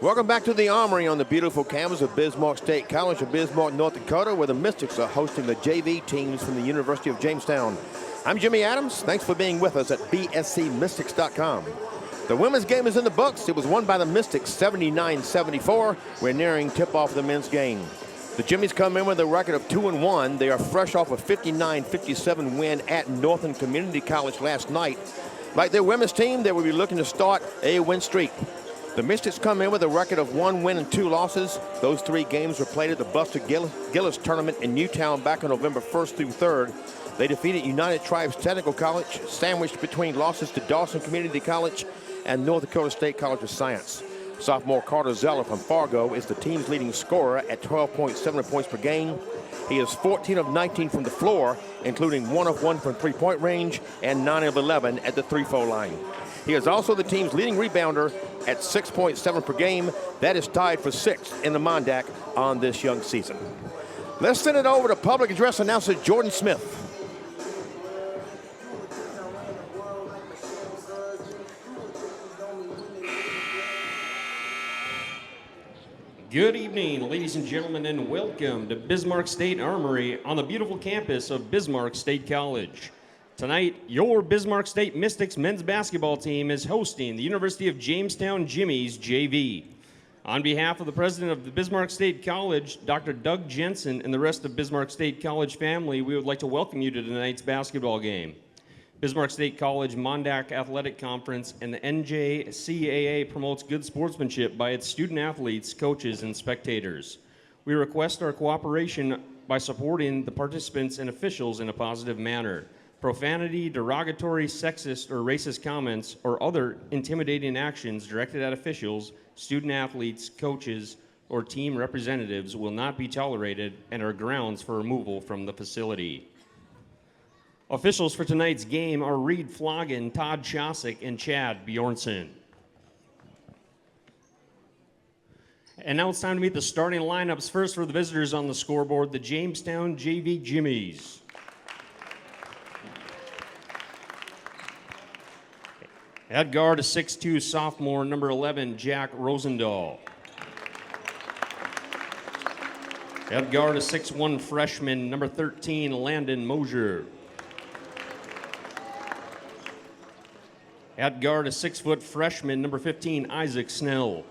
Welcome back to the Armory on the beautiful campus of Bismarck State College of Bismarck, North Dakota, where the Mystics are hosting the JV teams from the University of Jamestown. I'm Jimmy Adams. Thanks for being with us at bscmystics.com. The women's game is in the books. It was won by the Mystics 79-74. We're nearing tip-off of the men's game. The Jimmies come in with a record of 2-1. They are fresh off a 59-57 win at Northern Community College last night. Like their women's team, they will be looking to start a win streak. The Mystics come in with a record of 1 win and 2 losses. Those 3 games were played at the Buster Gillis tournament in Newtown back on November 1st through 3rd. They defeated United Tribes Technical College, sandwiched between losses to Dawson Community College and North Dakota State College of Science. Sophomore Carter Zeller from Fargo is the team's leading scorer at 12.7 points per game. He is 14 of 19 from the floor, including 1 of 1 from three-point range and 9 of 11 at the three-throw line. He is also the team's leading rebounder at 6.7 per game. That is tied for 6th in the Mondac on this young season. Let's send it over to public address announcer Jordan Smith. Good evening, ladies and gentlemen, and welcome to Bismarck State Armory on the beautiful campus of Bismarck State College. Tonight, your Bismarck State Mystics men's basketball team is hosting the University of Jamestown Jimmies JV. On behalf of the president of the Bismarck State College, Dr. Doug Jensen, and the rest of Bismarck State College family, we would like to welcome you to tonight's basketball game. Bismarck State College Mondac Athletic Conference and the NJCAA promotes good sportsmanship by its student athletes, coaches, and spectators. We request our cooperation by supporting the participants and officials in a positive manner. Profanity, derogatory, sexist, or racist comments or other intimidating actions directed at officials, student athletes, coaches, or team representatives will not be tolerated and are grounds for removal from the facility. Officials for tonight's game are Reed Floggen, Todd Chosick, and Chad Bjornson. And now it's time to meet the starting lineups. First for the visitors on the scoreboard, the Jamestown JV Jimmies. At guard, a 6'2 sophomore, number 11, Jack Rosendahl. At guard, a 6'1 freshman, number 13, Landon Mosier. At guard, a 6-foot freshman, number 15, Isaac Snell.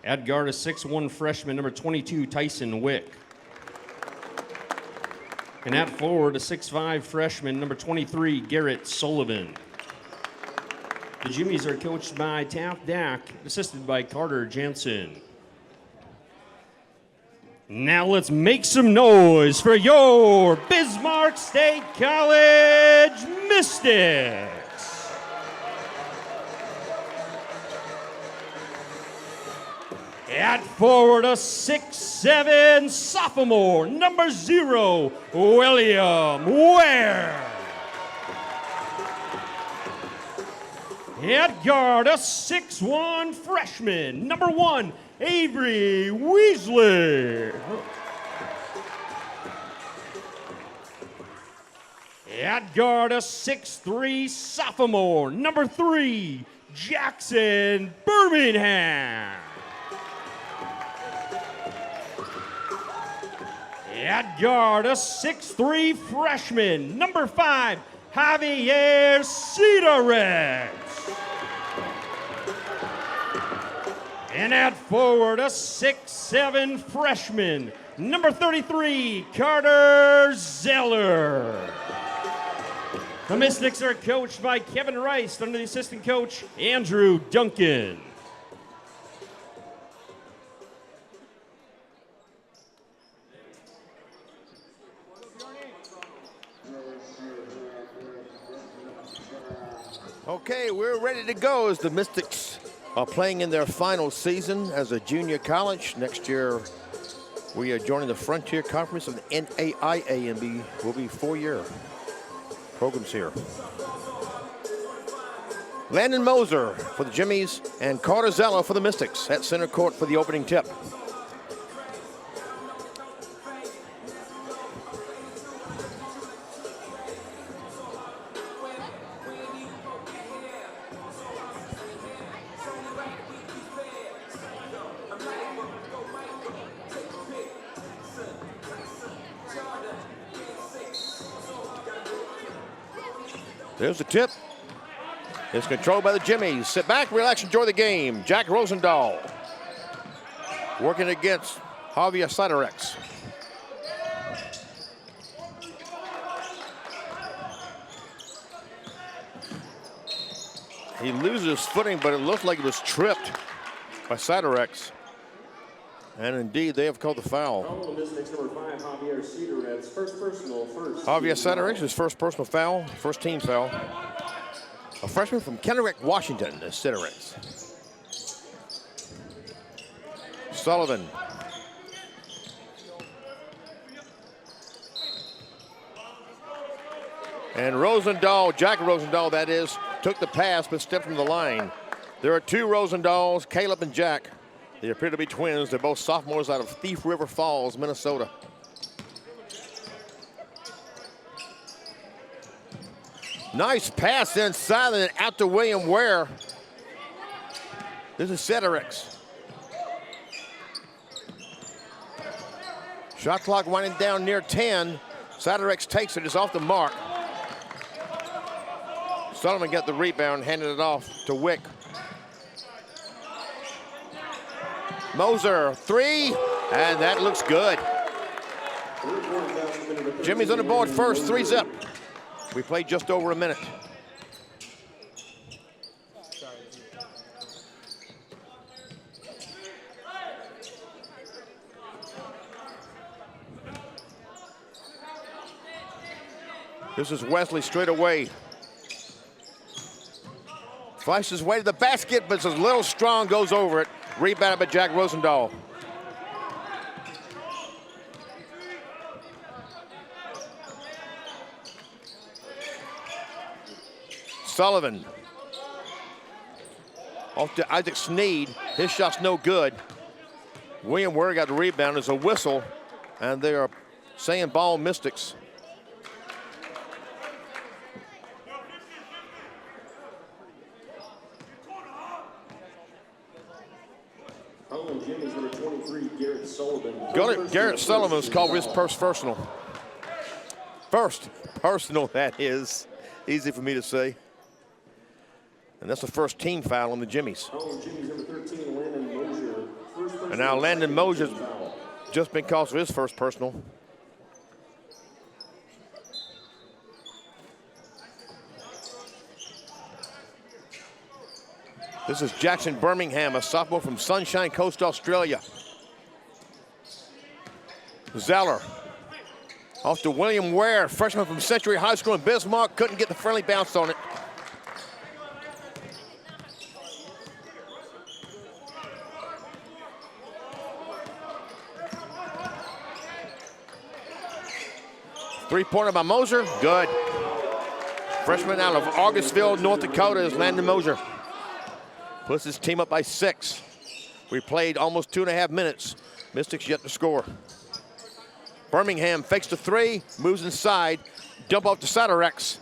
At guard, a 6'1 freshman, number 22, Tyson Wick. And at forward, a 6'5 freshman, number 23, Garrett Sullivan. The Jimmies are coached by Taft Dack, assisted by Carter Jansen. Now let's make some noise for your Bismarck State College Mystics. At forward, a 6'7 sophomore, number 0, William Ware. At guard, a 6'1 freshman, number 1, Avery Weasley. At guard, a 6'3 sophomore, number 3, Jackson Birmingham. At guard, a 6'3 freshman, number 5, Javier Cedares. And at forward, a 6'7 freshman, number 33, Carter Zeller. The Mystics are coached by Kevin Rice under the assistant coach, Andrew Duncan. Okay, we're ready to go as the Mystics are playing in their final season as a junior college. Next year, we are joining the Frontier Conference of the NAIA and will be 4-year programs here. Landon Moser for the Jimmies and Carter Zeller for the Mystics at center court for the opening tip. There's the tip. It's controlled by the Jimmies. Sit back, relax, enjoy the game. Jack Rosendahl working against Javier Siderex. He loses footing, but it looks like he was tripped by Siderex. And indeed, they have called the foul. Javier Siderex, first personal, Javier Siderex, his first personal foul, first team foul. A freshman from Kennewick, Washington, is Siderex. Sullivan. And Rosendahl, Jack Rosendahl, that is, took the pass but stepped from the line. There are two Rosendahls, Caleb and Jack. They appear to be twins. They're both sophomores out of Thief River Falls, Minnesota. Nice pass inside and out to William Ware. This is Siderex. Shot clock winding down near 10. Siderex takes it, it's off the mark. Sullivan got the rebound, handed it off to Wick. Moser, three, and that looks good. Jimmy's on the board first, 3-zip. We played just over a minute. This is Wesley straight away. Flashes his way to the basket, but it's a little strong, goes over it. Rebounded by Jack Rosendahl. Sullivan. Off to Isaac Sneed. His shot's no good. William Ware got the rebound. There's a whistle, and they are saying ball Mystics. Jimmy's number 23, Garrett Sullivan. Garrett Sullivan was called his first personal. First personal, that is. Easy for me to say. And that's the first team foul on the Jimmies. Jimmy's number 13, Landon Mosier. And now Landon Mosier's just been called for his first personal. This is Jackson Birmingham, a sophomore from Sunshine Coast, Australia. Zeller. Off to William Ware, freshman from Century High School in Bismarck. Couldn't get the friendly bounce on it. Three-pointer by Moser, good. Freshman out of Augustville, North Dakota is Landon Mosier. Puts his team up by 6. We played almost 2.5 minutes. Mystics yet to score. Birmingham fakes the 3, moves inside, dump off to Siderex.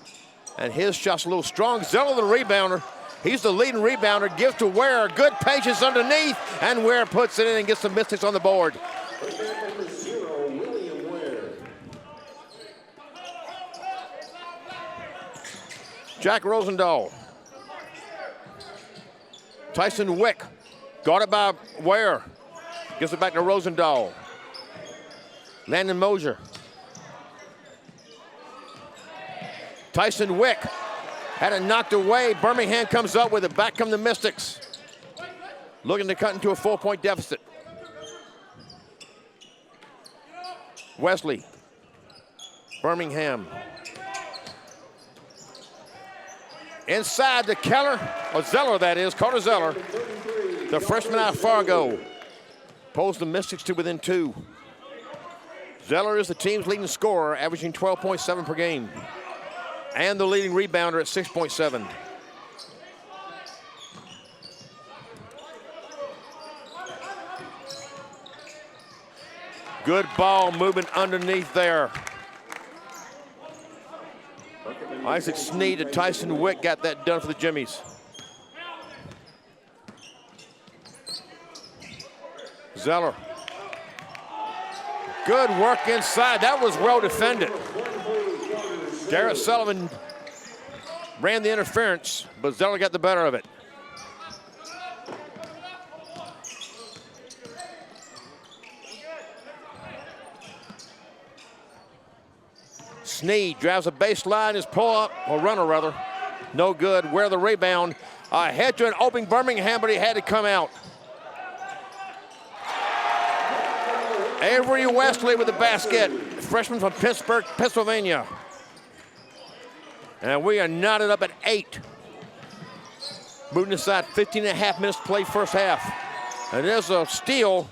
And his shot's a little strong. Zeller the rebounder. He's the leading rebounder, gives to Ware. Good patience underneath, and Ware puts it in and gets the Mystics on the board. Jack Rosendahl. Tyson Wick, guarded by Ware. Gives it back to Rosendahl. Landon Mosier. Tyson Wick had it knocked away. Birmingham comes up with it. Back come the Mystics. Looking to cut into a 4-point deficit. Wesley. Birmingham. Inside to Keller, or Zeller that is, Carter Zeller, the freshman out of Fargo. Pulls the Mystics to within 2. Zeller is the team's leading scorer, averaging 12.7 per game. And the leading rebounder at 6.7. Good ball movement underneath there. Isaac Sneed and Tyson Wick got that done for the Jimmies. Zeller. Good work inside. That was well defended. Garrett Sullivan ran the interference, but Zeller got the better of it. Sneed drives a baseline, his pull-up, or runner rather. No good. Where the rebound. Head to an open Birmingham, but he had to come out. Avery Wesley with the basket. Freshman from Pittsburgh, Pennsylvania. And we are knotted up at 8. Moving aside, 15.5 minutes to play first half. And there's a steal.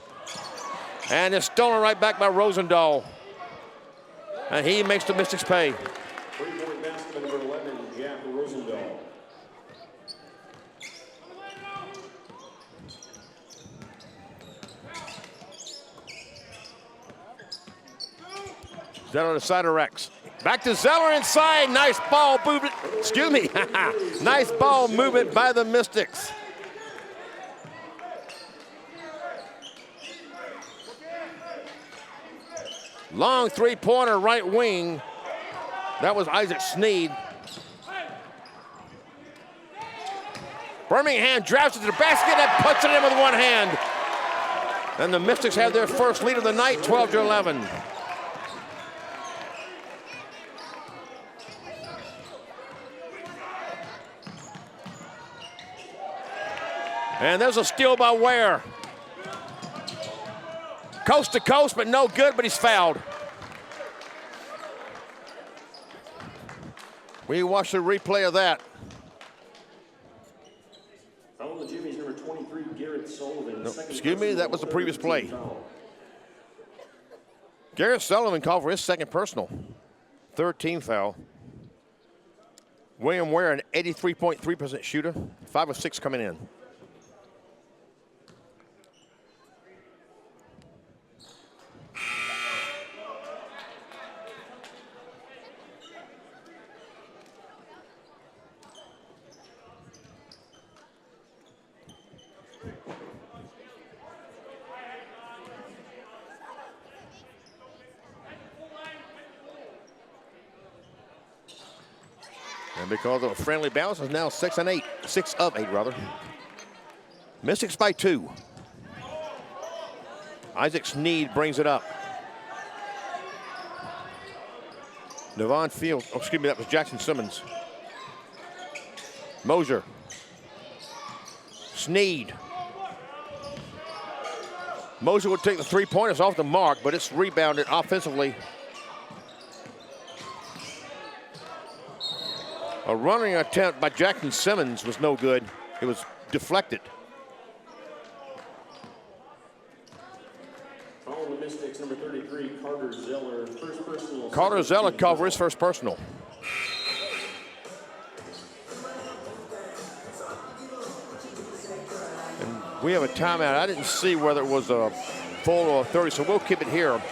And it's stolen right back by Rosendahl. And he makes the Mystics pay. 3-point basket, number 11, Jack Rosendahl. Zeller to side of Rex. Back to Zeller inside. Nice ball movement. Excuse me. Nice ball movement by the Mystics. Long three-pointer right wing. That was Isaac Sneed. Birmingham drives it to the basket and puts it in with one hand. And the Mystics have their first lead of the night, 12-11. And there's a steal by Ware. Coast to coast, but no good, but he's fouled. We watch the replay of that. Foul on the Jimmy's number 23, Garrett Sullivan. No, excuse me, that was the previous play. Garrett Sullivan called for his second personal. 13th foul. William Ware, an 83.3% shooter. 5 of 6 coming in. And because of a friendly bounce, it's now 6 of 8 rather. Mystics by 2. Isaac Sneed brings it up. Devon Fields, oh, excuse me, that was Jackson Simmons. Mosier. Sneed. Mosier will take the three-pointers off the mark, but it's rebounded offensively. A running attempt by Jackson Simmons was no good. It was deflected. Following the Mystics, number 33, Carter Zeller, first personal. Carter Zeller called for his first personal. And we have a timeout. I didn't see whether it was a full or a 30, so we'll keep it here.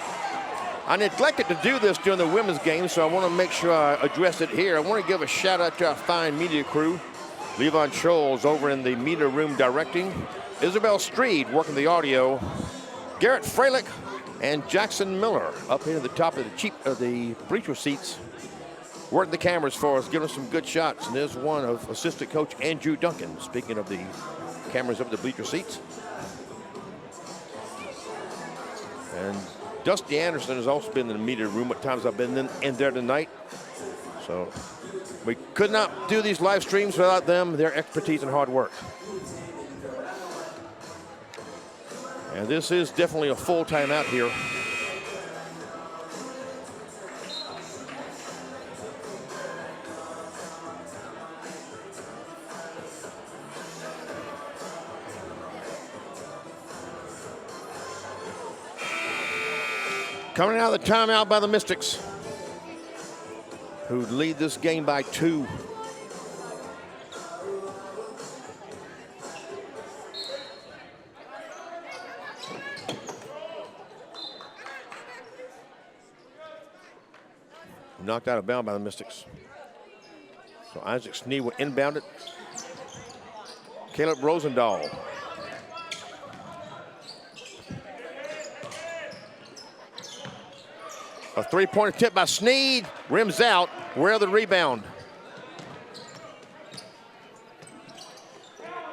I neglected to do this during the women's game, so I want to make sure I address it here. I want to give a shout out to our fine media crew. Levon Scholes over in the media room directing. Isabel Streed working the audio. Garrett Freilich and Jackson Miller up here at the top of the bleacher seats, working the cameras for us, giving us some good shots. And there's one of assistant coach Andrew Duncan, speaking of the cameras up at the bleacher seats. And Dusty Anderson has also been in the media room at times I've been in there tonight. So we could not do these live streams without them, their expertise and hard work. And this is definitely a full timeout here. Coming out of the timeout by the Mystics, who lead this game by 2. Knocked out of bounds by the Mystics. So Isaac Sneed will inbound it. Caleb Rosendahl. A three-point attempt by Sneed. Rims out. Where the rebound?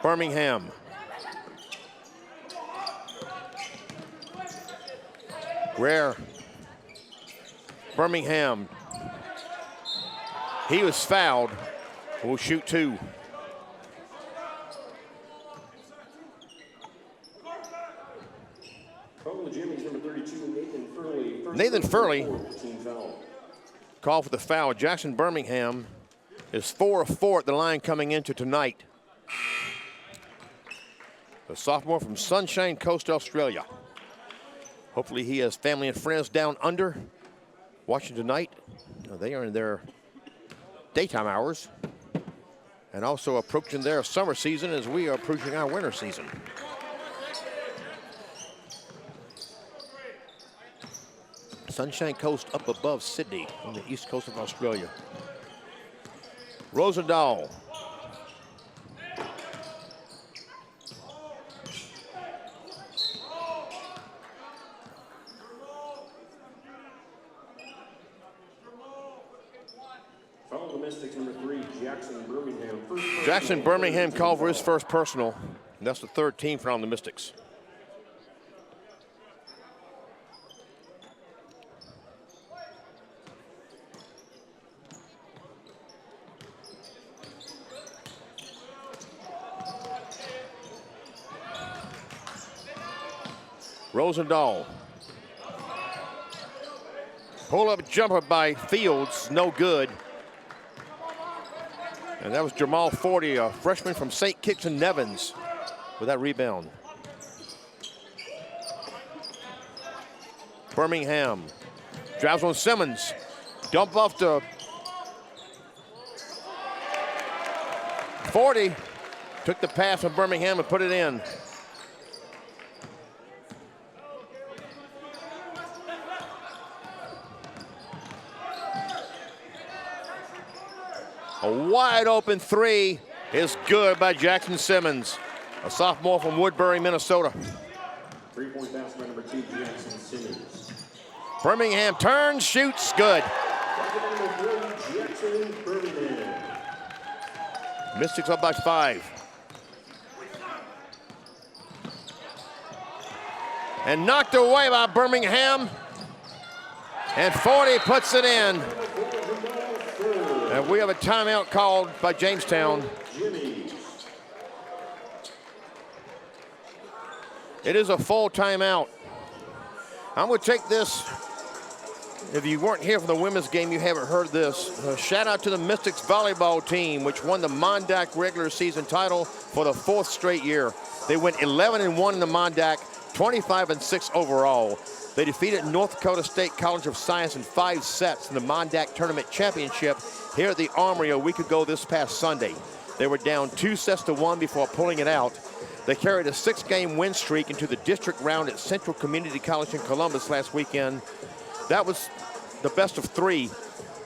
Birmingham. Ware. Birmingham. He was fouled. We'll shoot 2. Calling the Jimmies, number 32, Nathan Furley. Nathan Furley. Team foul. Call for the foul. Jackson Birmingham is 4 of 4 at the line coming into tonight. The sophomore from Sunshine Coast, Australia. Hopefully he has family and friends down under watching tonight. They are in their daytime hours and also approaching their summer season as we are approaching our winter season. Sunshine Coast up above Sydney on the east coast of Australia. Rosendahl. Foul the Mystics, number 3, Jackson Birmingham. Jackson Birmingham called for his first personal. And that's the 3rd team foul on the Mystics. Rosendahl. Pull-up jumper by Fields, no good. And that was Jamal Forty, a freshman from St. Kitts and Nevins, with that rebound. Birmingham drives on Simmons. Dump off to Forty. Took the pass from Birmingham and put it in. A wide open 3 is good by Jackson Simmons, a sophomore from Woodbury, Minnesota. 3-point basket by number 2, Jackson Simmons. Birmingham turns, shoots, good. Number 3, Jackson Birmingham. Mystics up by 5. And knocked away by Birmingham. And 40 puts it in. And we have a timeout called by Jamestown. It is a full timeout. I'm going to take this. If you weren't here for the women's game, you haven't heard this. Shout out to the Mystics volleyball team, which won the Mondac regular season title for the 4th straight year. They went 11-1 in the Mondac, 25-6 overall. They defeated North Dakota State College of Science in 5 sets in the Mondac Tournament Championship here at the Armory a week ago this past Sunday. They were down 2-1 before pulling it out. They carried a 6-game win streak into the district round at Central Community College in Columbus last weekend. That was the best of 3.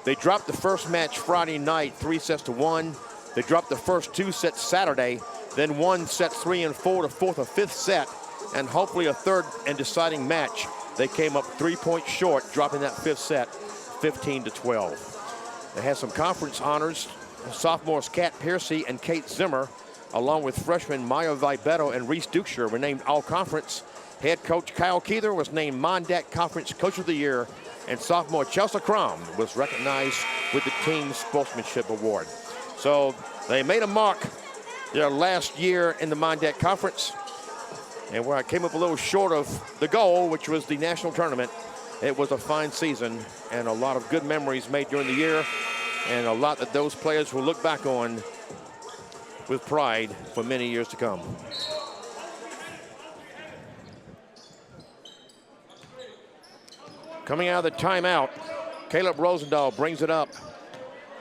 They dropped the first match Friday night, 3-1. They dropped the first 2 sets Saturday, then won sets 3 and 4 to fourth or fifth set, and hopefully a third and deciding match. They came up 3 points short, dropping that 5th set, 15-12. They had some conference honors. Sophomores Kat Piercy and Kate Zimmer, along with freshmen Maya Vibeto and Reese Dukeshire, were named All-Conference. Head coach Kyle Keither was named Mondac Conference Coach of the Year, and sophomore Chelsea Crom was recognized with the Team Sportsmanship Award. So they made a mark their last year in the Mondac Conference, and where I came up a little short of the goal, which was the national tournament. It was a fine season and a lot of good memories made during the year, and a lot that those players will look back on with pride for many years to come. Coming out of the timeout, Caleb Rosendahl brings it up.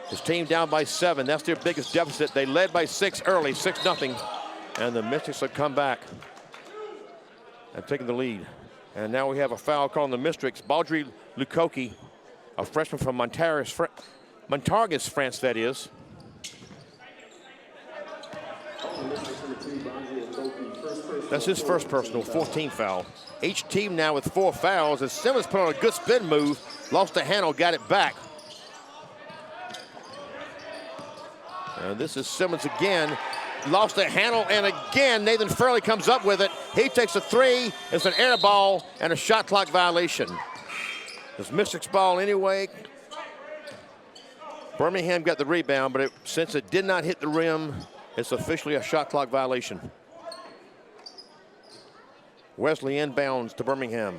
His team down by 7. That's their biggest deficit. They led by 6 early, 6-0, and the Mystics have come back and taken the lead. And now we have a foul call on the Mystics. Baudry Lukoki, a freshman from Montargis, France, that is. That's his first personal, 14th foul. Each team now with 4 fouls as Simmons put on a good spin move, lost the handle, got it back. And this is Simmons again. lost the handle, and again, Nathan Fairley comes up with it. He takes a three. It's an air ball and a shot clock violation. It's Mystics ball anyway. Birmingham got the rebound, but since it did not hit the rim, it's officially a shot clock violation. Wesley inbounds to Birmingham.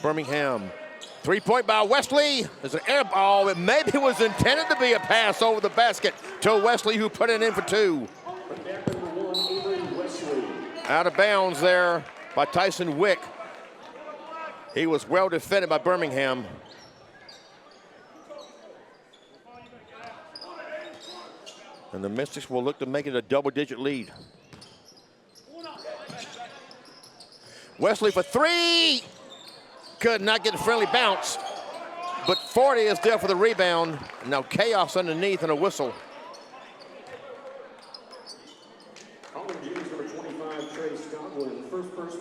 Birmingham, three-point by Wesley. There's an air ball that maybe was intended to be a pass over the basket to Wesley, who put it in for two. Out of bounds there by Tyson Wick. He was well defended by Birmingham. And the Mystics will look to make it a double-digit lead. Wesley for three. Could not get a friendly bounce, but 40 is there for the rebound. Now chaos underneath and a whistle.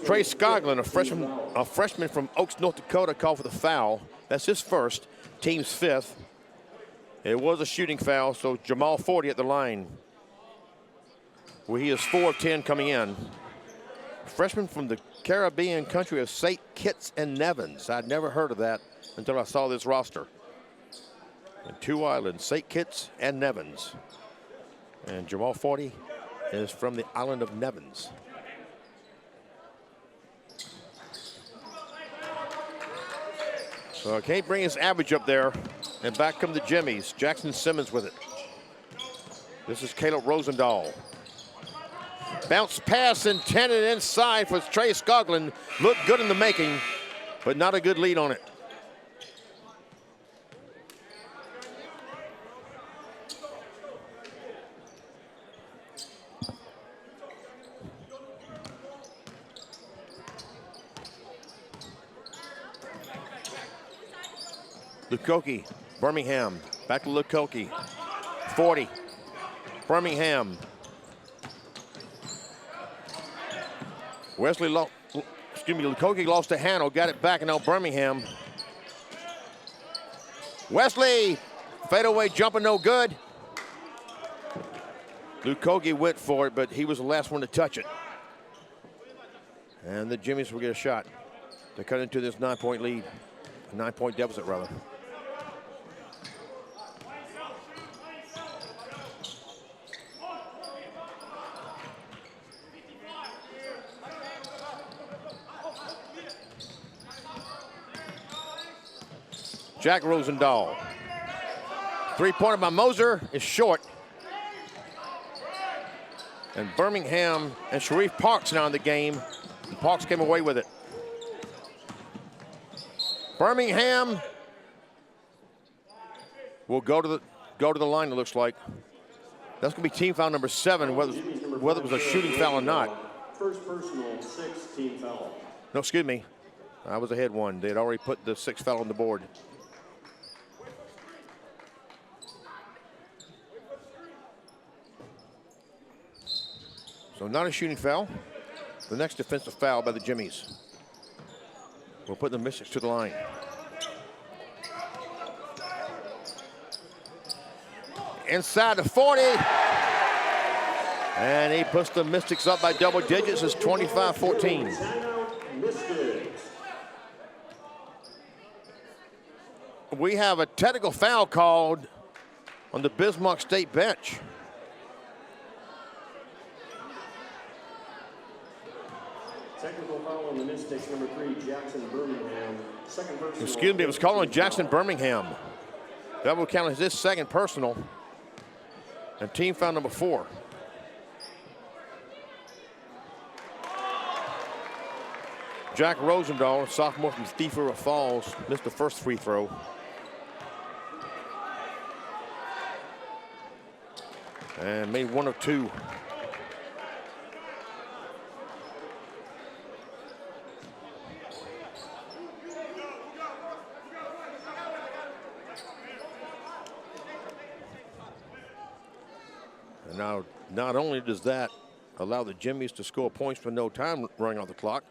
Trey Scoglin, a freshman from Oaks, North Dakota, called for the foul. That's his first, team's fifth. It was a shooting foul, so Jamal Forty at the line, where he is 4 of 10 coming in. Freshman from the Caribbean country of St. Kitts and Nevis. I'd never heard of that until I saw this roster. And two islands, St. Kitts and Nevis. And Jamal Forty is from the island of Nevins. So can't bring his average up there. And back come the Jimmies. Jackson Simmons with it. This is Caleb Rosendahl. Bounce pass intended inside for Trey Scoglin. Looked good in the making, but not a good lead on it. Lukoki, Birmingham, back to Lukoki. 40, Birmingham. Lukoki lost the handle, got it back, and now Birmingham. Wesley, fadeaway jumper, no good. Lukoki went for it, but he was the last one to touch it. And the Jimmies will get a shot to cut into this 9-point lead, a 9-point deficit rather. Jack Rosendahl. Three-pointer by Moser is short. And Birmingham and Sharif Parks now in the game. And Parks came away with it. Birmingham will go to the line, it looks like. That's going to be team foul number 7, whether it was a shooting foul or not. First personal, 6 team foul. No, excuse me. I was ahead one. They had already put the 6th foul on the board. So not a shooting foul. The next defensive foul by the Jimmies will put the Mystics to the line. Inside the 40. And he puts the Mystics up by double digits. It's 25-14. We have a technical foul called on the Bismarck State bench. Technical foul on the Mystics, number 3, Jackson Birmingham. Second personal. Excuse me, it was called on Jackson Birmingham. That will count as his second personal. And team foul number 4. Jack Rosendahl, sophomore from Thief River Falls, missed the first free throw. And made 1 of 2. And now, not only does that allow the Jimmies to score points with no time running off the clock,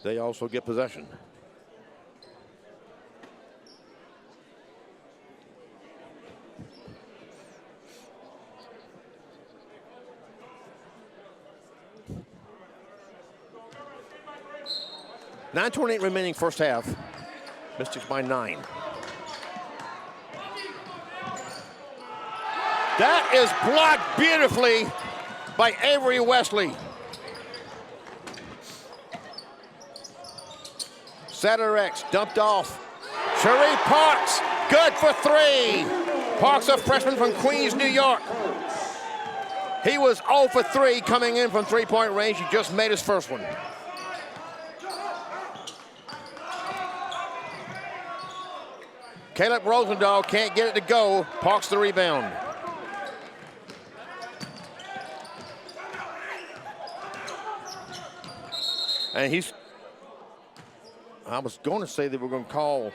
They also get possession. .9:28 remaining first half. Mystics by 9. That is blocked beautifully by Avery Wesley. Satterex dumped off. Sharif Parks, good for 3. Parks, a freshman from Queens, New York. He was 0 for 3 coming in from three-point range. He just made his first one. Caleb Rosendahl can't get it to go. Parks the rebound. And I was going to say they were going to call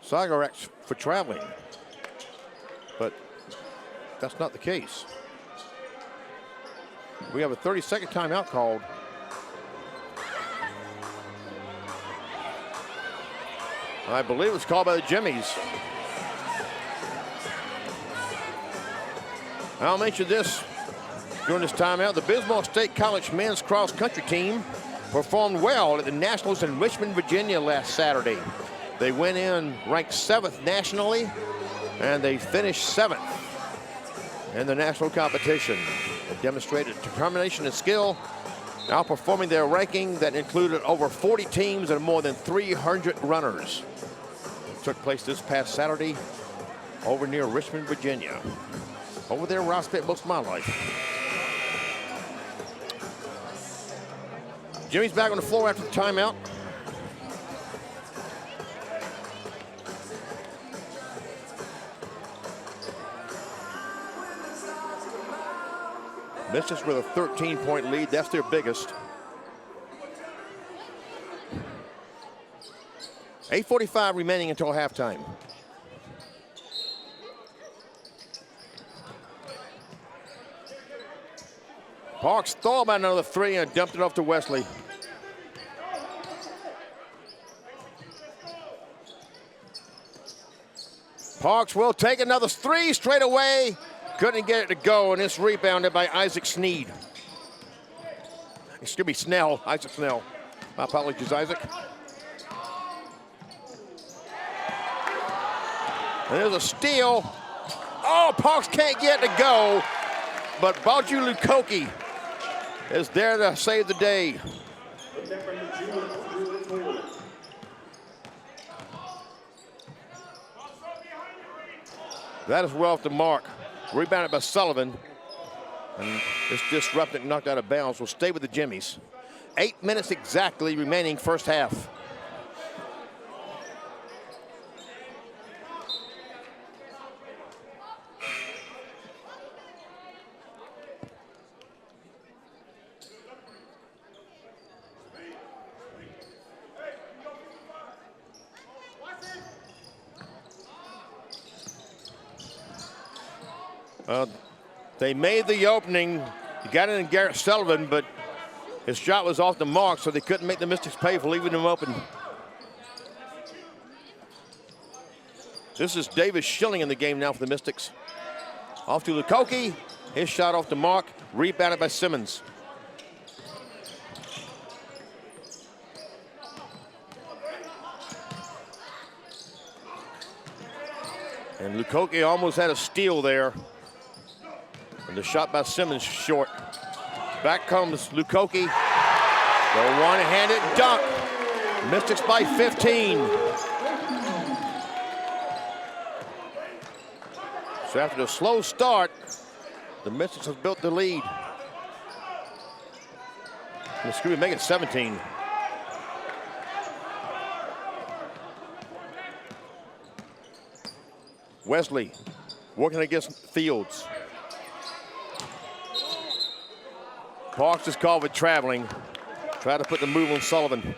Sagarex for traveling, but that's not the case. We have a 30-second timeout called. I believe it's called by the Jimmies. I'll mention this during this timeout. The Bismarck State College men's cross-country team performed well at the Nationals in Richmond, Virginia last Saturday. They went in ranked 7th nationally, and they finished 7th in the national competition. They demonstrated determination and skill, outperforming their ranking that included over 40 teams and more than 300 runners. It took place this past Saturday over near Richmond, Virginia. Over there where I spent most of my life. Jimmy's back on the floor after the timeout. Mystics with a 13-point lead. That's their biggest. 8:45 remaining until halftime. Parks thought about another 3 and dumped it off to Wesley. Parks will take another 3 straight away. Couldn't get it to go, and it's rebounded by Isaac Sneed. Excuse me, Snell, Isaac Snell. My apologies, Isaac. And there's a steal. Oh, Parks can't get it to go, but Baju Lukoki is there to save the day. That is well off the mark. Rebounded by Sullivan. And it's disrupted and knocked out of bounds. Will stay with the Jimmies. 8 minutes exactly remaining first half. They made the opening. He got in Garrett Sullivan, but his shot was off the mark, so they couldn't make the Mystics pay for leaving him open. This is Davis Schilling in the game now for the Mystics. Off to Lukoki. His shot off the mark. Rebounded by Simmons. And Lukoki almost had a steal there. And the shot by Simmons short. Back comes Lukoki. The one-handed dunk. Mystics by 15. So after the slow start, the Mystics have built the lead. Excuse me, make it 17. Wesley working against Fields. Parks is called for traveling. Try to put the move on Sullivan.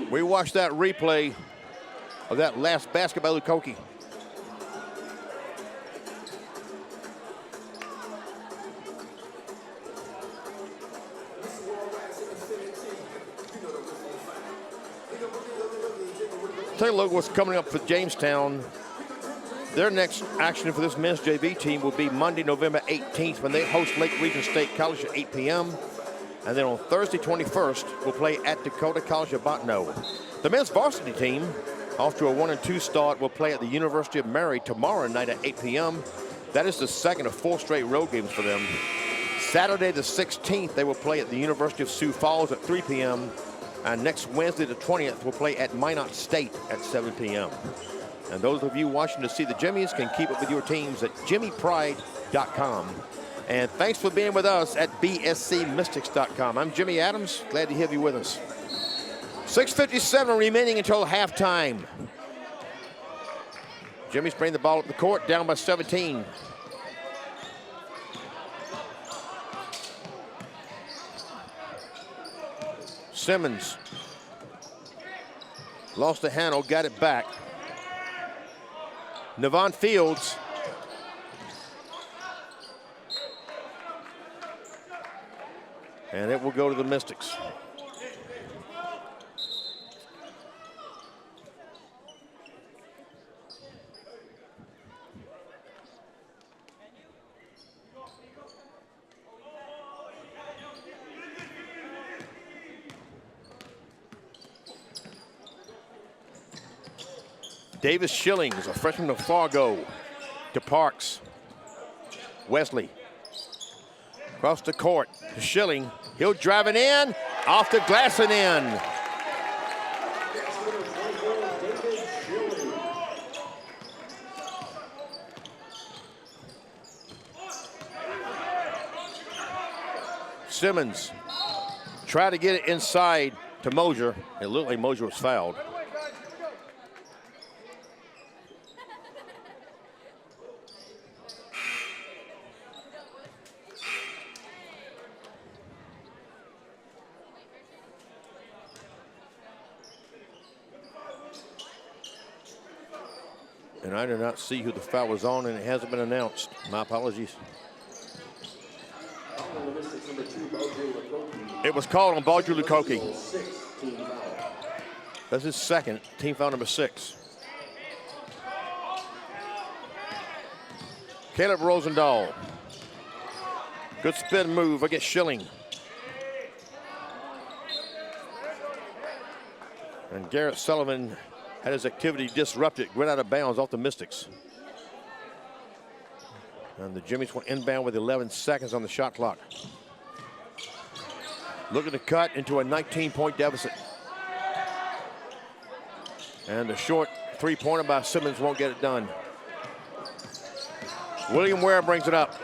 We watched that replay of that last basket by Lukoki. take a look at what's coming up for Jamestown. Their next action for this men's JV team will be Monday, November 18th, when they host Lake Region State College at 8 p.m. And then on Thursday, 21st, we'll play at Dakota College of Bottineau. The men's varsity team, off to a 1-2 start, will play at the University of Mary tomorrow night at 8 p.m. That is the second of 4 straight road games for them. Saturday, the 16th, they will play at the University of Sioux Falls at 3 p.m. And next Wednesday, the 20th, we'll play at Minot State at 7 p.m. And those of you watching to see the Jimmies can keep up with your teams at jimmypride.com. And thanks for being with us at bscmystics.com. I'm Jimmy Adams. Glad to have you with us. 6:57 remaining until halftime. Jimmy's bringing the ball up the court, down by 17. Simmons lost the handle, got it back. Nevon Fields. And it will go to the Mystics. Davis Schillings, a freshman of Fargo, to Parks. Wesley. Across the court to Schilling. He'll drive it in, off the glass and in. Simmons tried to get it inside to Mosier. It looked like Mosier was fouled. And I did not see who the foul was on, and it hasn't been announced. My apologies. It was called on Baudry Lukoki. That's his second, team foul number 6. Caleb Rosendahl. Good spin move against Schilling. And Garrett Sullivan had his activity disrupted, went out of bounds off the Mystics. And the Jimmies went inbound with 11 seconds on the shot clock. Looking to cut into a 19-point deficit. And the short three-pointer by Simmons won't get it done. William Ware brings it up.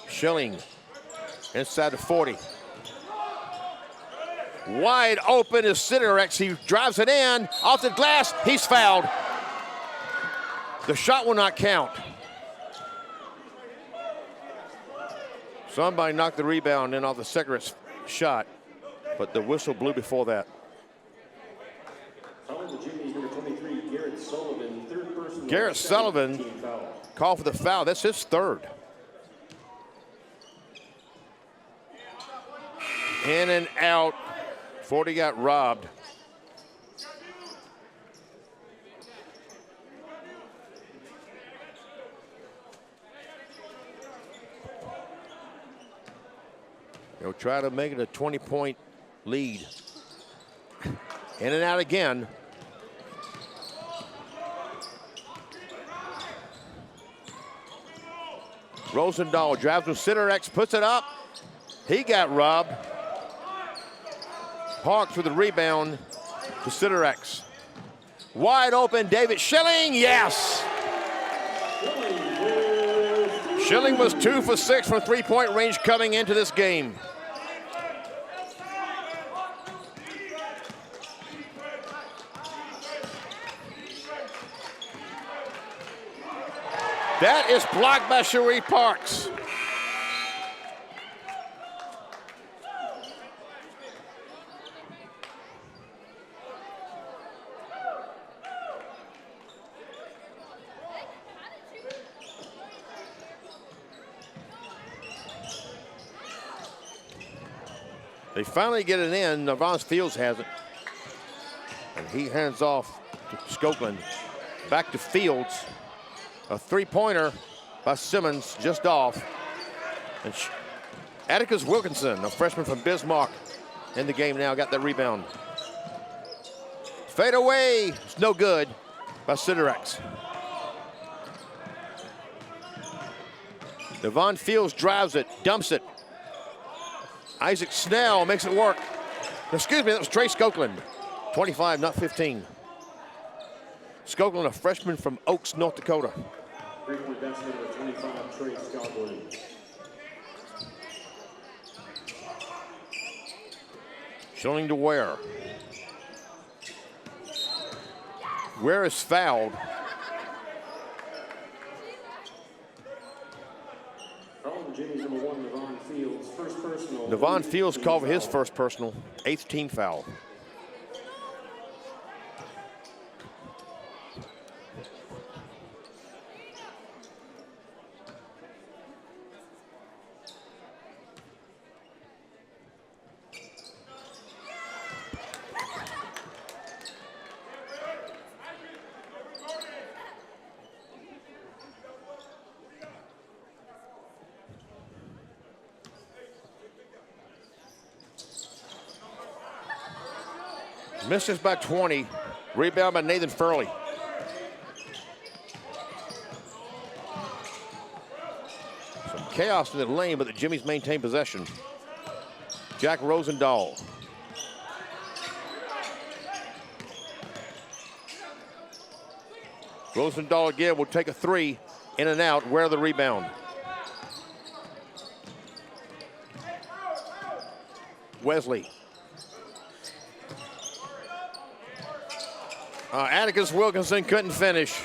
Schilling inside the 40. Wide open is Sidorex. He drives it in, off the glass, he's fouled. The shot will not count. Somebody knocked the rebound in off the Sidorex shot, but the whistle blew before that. Garrett Sullivan called for the foul. That's his third. In and out. 40 got robbed. They'll try to make it a 20-point lead. In and out again. Rosendahl drives with Sidorex, puts it up. He got robbed. Parks with the rebound to Sidorex. Wide open, David Schilling, yes! Schilling was 2 for 6 from three-point range coming into this game. That is blocked by Sharif Parks. They finally get it in. Navon Fields has it. And he hands off to Skoklin. Back to Fields. A three-pointer by Simmons, just off. And Atticus Wilkinson, a freshman from Bismarck, in the game now, got that rebound. Fade away, it's no good by Sidorex. Devon Fields drives it, dumps it. Isaac Snell makes it work. Excuse me, that was Trey Skoklin. 25, not 15. Skoklin, a freshman from Oaks, North Dakota. 3-point basket number 25, Trey Skoklin. Shilling to Ware. Ware is fouled. Jimmy's number 1, Navon Fields, first personal. Navon Fields called for his first personal, 8th team foul. Misses by 20. Rebound by Nathan Furley. Some chaos in the lane, but the Jimmies maintain possession. Jack Rosendahl. Rosendahl again will take a three. In and out. Where the rebound? Wesley. Atticus Wilkinson couldn't finish.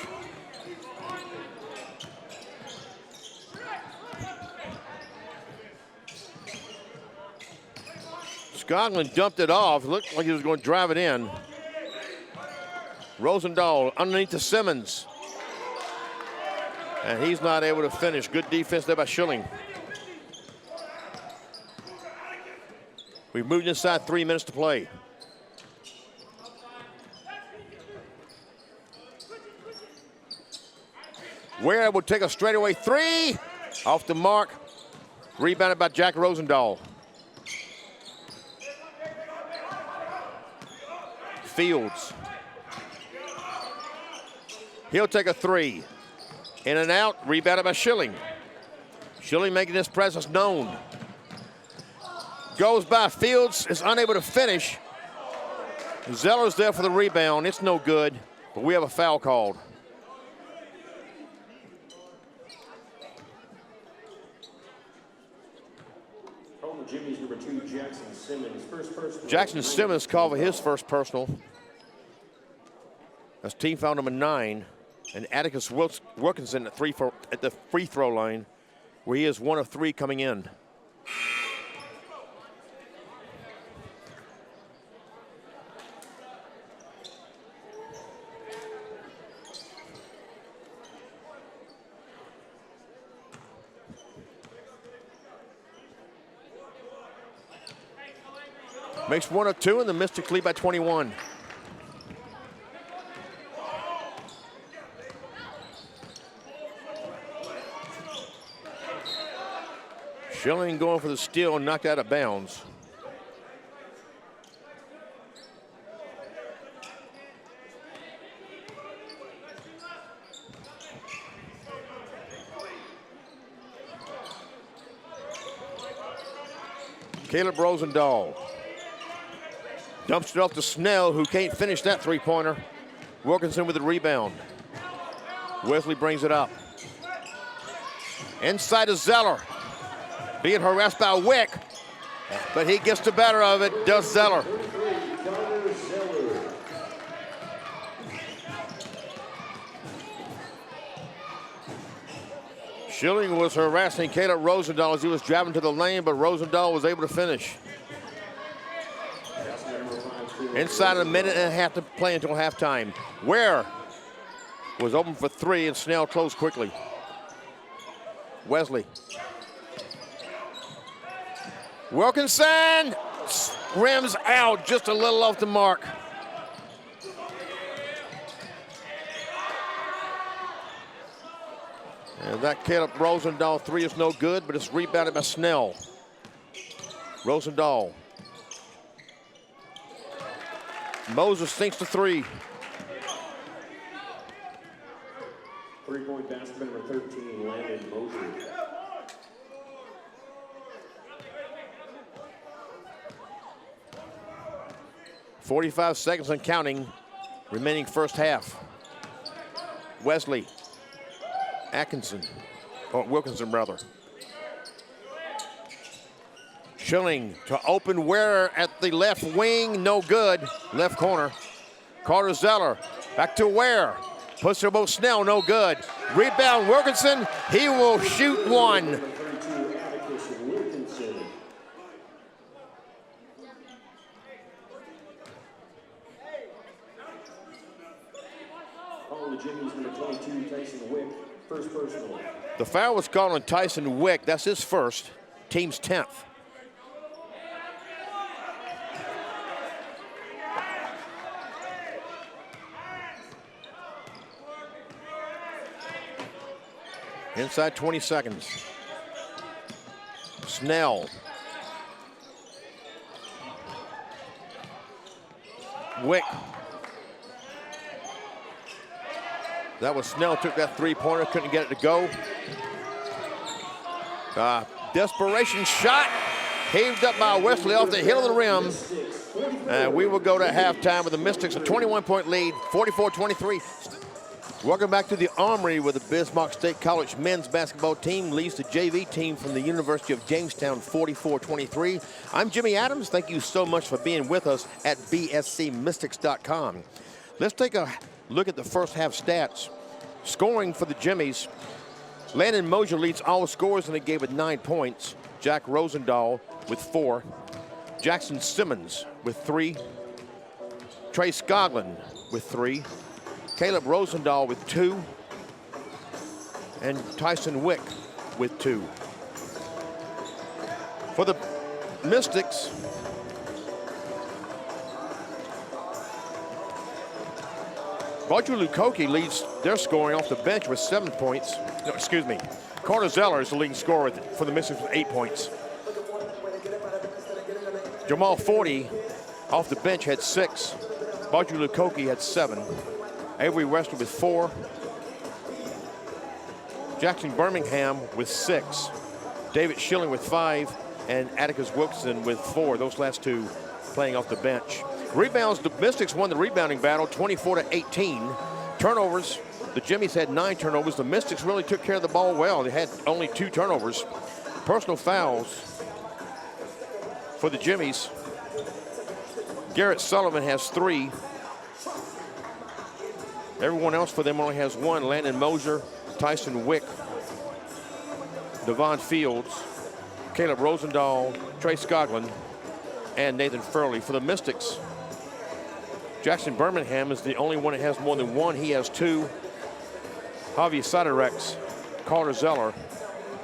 Skoglund dumped it off. Looked like he was going to drive it in. Rosendahl underneath to Simmons. And he's not able to finish. Good defense there by Schilling. We've moved inside 3 minutes to play. Ware will take a straightaway three. Off the mark. Rebounded by Jack Rosendahl. Fields. He'll take a three. In and out. Rebounded by Schilling. Schilling making his presence known. Goes by Fields. Is unable to finish. Zeller's there for the rebound. It's no good. But we have a foul called. Jimmy's number 2, Jackson Simmons, first personal. Jackson Simmons called for his first personal. That's team foul number 9. And Atticus Wilkinson at the free throw line, where he is 1 of 3 coming in. Makes 1 of 2, and the Mystics lead by 21. Schilling going for the steal and knocked out of bounds. Caleb Rosendahl. Dumps it off to Snell, who can't finish that three-pointer. Wilkinson with the rebound. Wesley brings it up. Inside to Zeller. Being harassed by Wick, but he gets the better of it, does Zeller. Schilling was harassing Caleb Rosendahl as he was driving to the lane, but Rosendahl was able to finish. Inside of a minute and a half to play until halftime. Ware was open for 3 and Snell closed quickly. Wesley. Wilkinson rims out just a little off the mark. And that Caleb Rosendahl three is no good, but it's rebounded by Snell. Rosendahl. Moser sinks the three. 3-point basket number 13, Landon Moser. .45 seconds and counting, remaining first half. Wesley, Atkinson, or Wilkinson rather. Schilling to open Ware at the left wing, no good. Left corner. Carter Zeller back to Ware. Puts her both Snell, no good. Rebound Wilkinson, he will shoot one. Number 32, Atticus Wilkinson. Calling the Jimmies, number 22, Tyson Wick, first personal. The foul was called on Tyson Wick. That's his first, team's 10th. Inside 20 seconds. Snell. Wick. That was Snell, took that three-pointer, couldn't get it to go. Desperation shot, heaved up by Wesley off the heel of the rim. And we will go to halftime with the Mystics, a 21-point lead, 44-23. Welcome back to the Armory, where the Bismarck State College men's basketball team leads the JV team from the University of Jamestown 44-23. I'm Jimmy Adams. Thank you so much for being with us at bscmystics.com. Let's take a look at the first half stats. Scoring for the Jimmies. Landon Moser leads all scorers in the game with 9 points. Jack Rosendahl with 4. Jackson Simmons with 3. Trey Skoglund with 3. Caleb Rosendahl with 2, and Tyson Wick with 2. For the Mystics, Baudry Lukoki leads their scoring off the bench with 7 points. No, excuse me. Carter Zeller is the leading scorer for the Mystics with 8 points. Jamal Forty off the bench had 6. Baudry Lukoki had 7. Avery Wester with 4. Jackson Birmingham with 6. David Schilling with 5. And Atticus Wilkinson with 4. Those last two playing off the bench. Rebounds, the Mystics won the rebounding battle 24-18. Turnovers, the Jimmies had 9 turnovers. The Mystics really took care of the ball well. They had only 2 turnovers. Personal fouls for the Jimmies. Garrett Sullivan has 3. Everyone else for them only has 1. Landon Moser, Tyson Wick, Devon Fields, Caleb Rosendahl, Trey Skoglund, and Nathan Furley. For the Mystics, Jackson Birmingham is the only one that has more than 1. He has 2. Javier Siderex, Carter Zeller,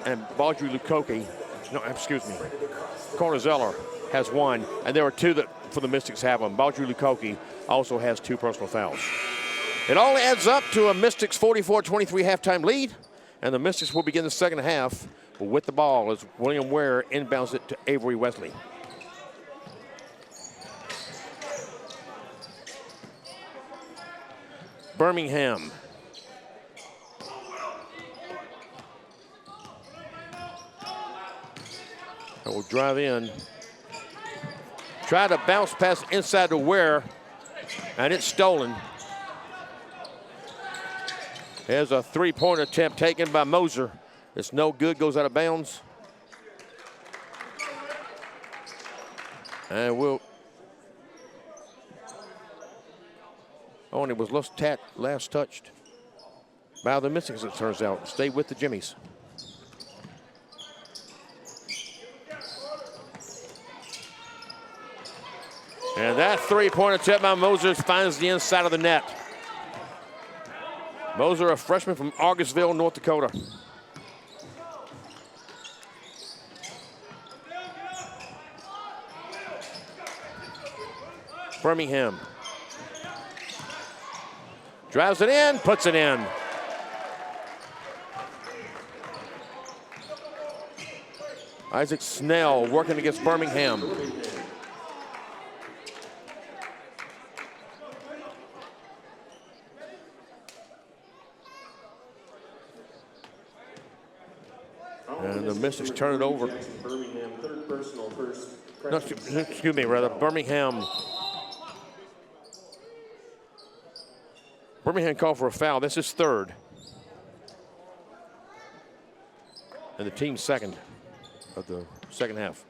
and Baudry Lukoki. No, excuse me. Carter Zeller has 1, and there are 2 that for the Mystics have them. Baudry Lukoki also has 2 personal fouls. It all adds up to a Mystics 44-23 halftime lead, and the Mystics will begin the second half with the ball as William Ware inbounds it to Avery Wesley. Birmingham. Will drive in. Try to bounce pass inside to Ware, and it's stolen. There's a three-point attempt taken by Moser. It's no good, goes out of bounds. And and it was last touched by the Mystics, it turns out. Stay with the Jimmies. And that three-point attempt by Moser finds the inside of the net. Moser, a freshman from Augustville, North Dakota. Birmingham. Drives it in, puts it in. Isaac Snell working against Birmingham. And the Mystics turn it over. Birmingham, third personal, first. No, excuse me, rather. Birmingham called for a foul. This is third. And the team's second of the second half.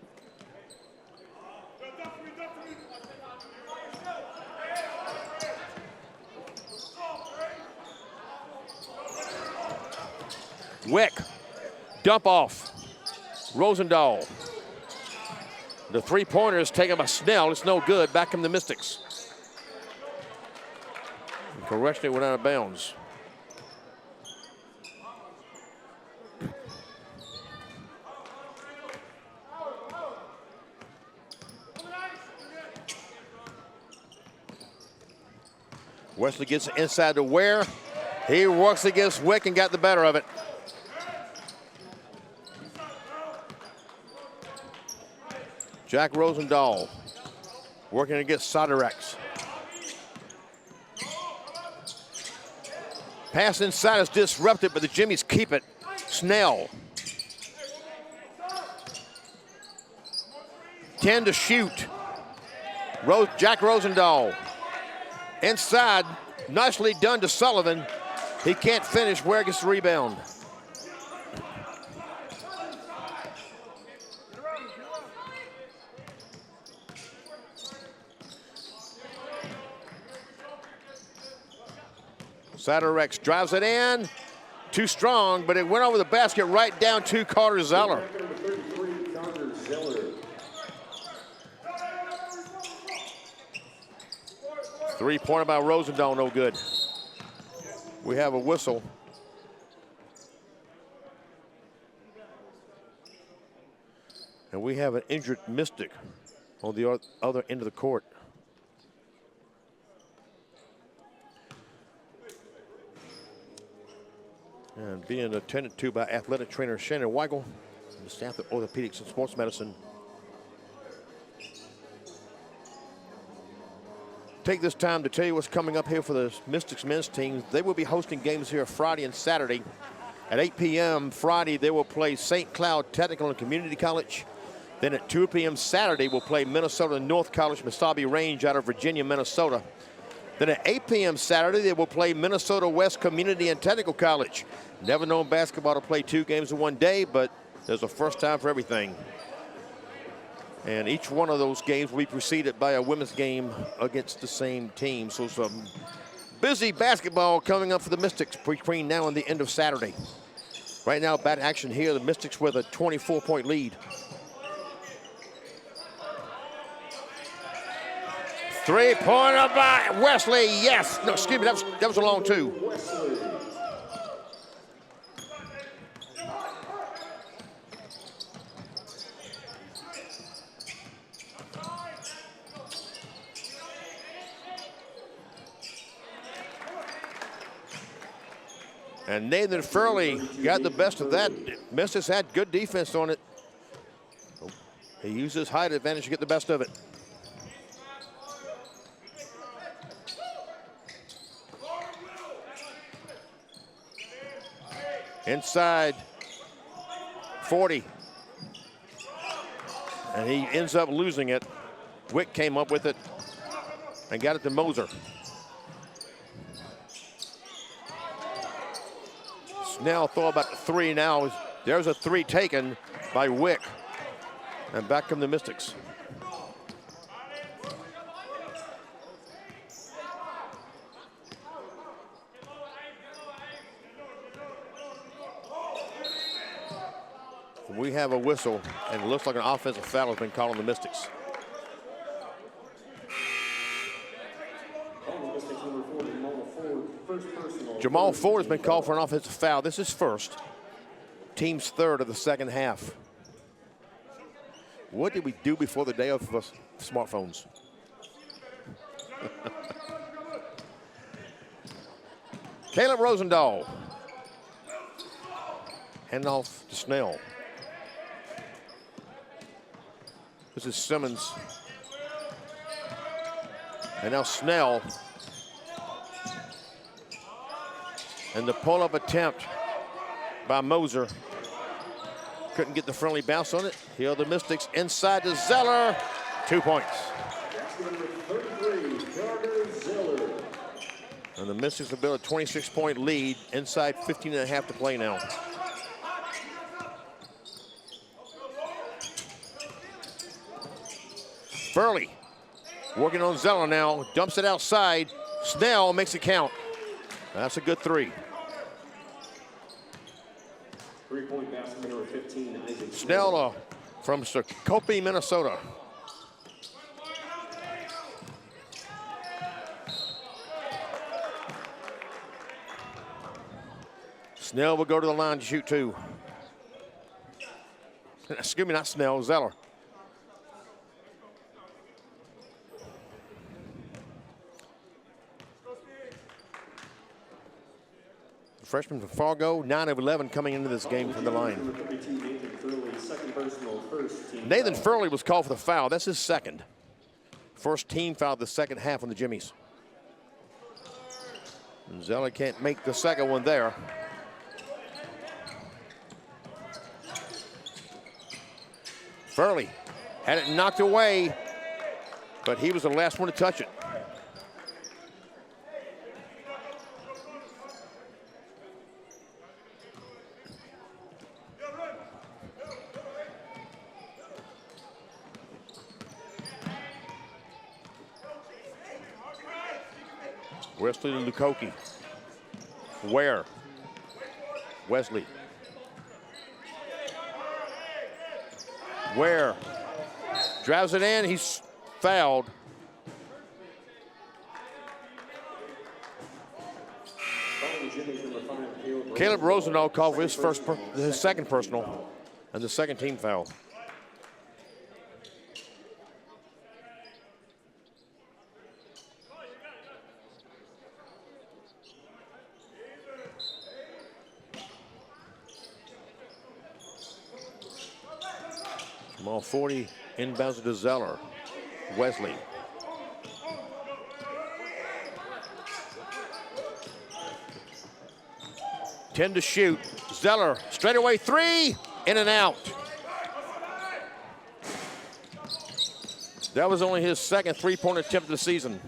Wick, dump off. Rosendahl. The three-pointer is taken by Snell. It's no good. Back come the Mystics. Correction, it went out of bounds. Wesley gets inside to Ware. He works against Wick and got the better of it. Jack Rosendahl working against Soderex. Pass inside is disrupted, but the Jimmies keep it. Snell. 10 to shoot. Jack Rosendahl. Inside, nicely done to Sullivan. He can't finish. Ware gets the rebound. Soderex drives it in. Too strong, but it went over the basket right down to Carter Zeller. Three-pointer by Rosendahl, no good. We have a whistle. And we have an injured Mystic on the other end of the court. And being attended to by athletic trainer Shannon Weigel, the staff of Orthopedics and Sports Medicine. Take this time to tell you what's coming up here for the Mystics men's team. They will be hosting games here Friday and Saturday. At 8 p.m. Friday, they will play St. Cloud Technical and Community College. Then at 2 p.m. Saturday, we'll play Minnesota North College, Mesabi Range out of Virginia, Minnesota. Then at 8 p.m. Saturday, they will play Minnesota West Community and Technical College. Never known basketball to play 2 games in one day, but there's a first time for everything. And each one of those games will be preceded by a women's game against the same team. So some busy basketball coming up for the Mystics between now and the end of Saturday. Right now, bad action here. The Mystics with a 24-point lead. Three-pointer by Wesley, yes. No, excuse me, that was a long two. And Nathan Furley got the best of that. Mystics had good defense on it. He used his height advantage to get the best of it. Inside 40. And he ends up losing it. Wick came up with it and got it to Moser. Snell throw about the three now. There's a three taken by Wick. And back come the Mystics. We have a whistle, and it looks like an offensive foul has been called on the Mystics. Jamal Ford has been called for an offensive foul. This is first. Team's third of the second half. What did we do before the day of smartphones? Caleb Rosendahl. Hand off to Snell. This is Simmons. And now Snell. And the pull-up attempt by Moser. Couldn't get the friendly bounce on it. Here are the Mystics inside to Zeller. 2 points. Number 33, Carter Zeller. And the Mystics have built a 26-point lead. Inside 15 and a half to play now. Furley working on Zeller now. Dumps it outside. Snell makes it count. That's a good three. 3-point basket, number 15, Isaac Snell from Shakopee, Minnesota. Snell will go to the line to shoot two. Excuse me, not Snell, Zeller. Freshman from Fargo, 9 of 11 coming into this game from the line. Number 32, Nathan Furley, second personal, first team Nathan foul. Furley was called for the foul. That's his second. First team foul of the second half on the Jimmies. And Zeller can't make the second one there. Furley had it knocked away, but he was the last one to touch it. Wesley to Lukoki. Ware. Wesley. Ware. Drives it in. He's fouled. Caleb Rosendahl called for his second personal and the second team foul. Ball 40, inbounds to Zeller. Wesley. Ten to shoot. Zeller, straightaway three, in and out. That was only his second three-point attempt of the season.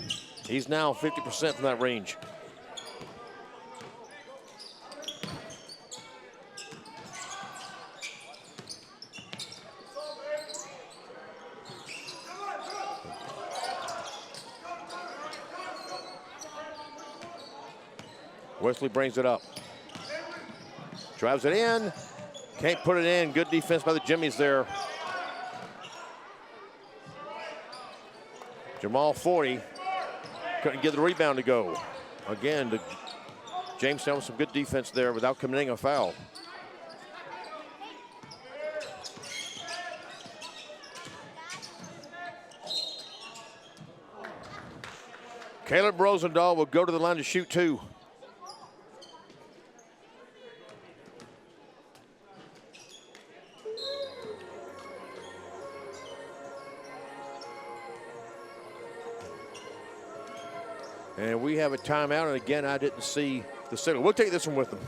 He's now 50% from that range. Wesley brings it up. Drives it in. Can't put it in. Good defense by the Jimmies there. Jamal 40 couldn't get the rebound to go. Again, the Jamestown with some good defense there without committing a foul. Caleb Rosendahl will go to the line to shoot two. And we have a timeout, and again, I didn't see the signal. We'll take this one with them.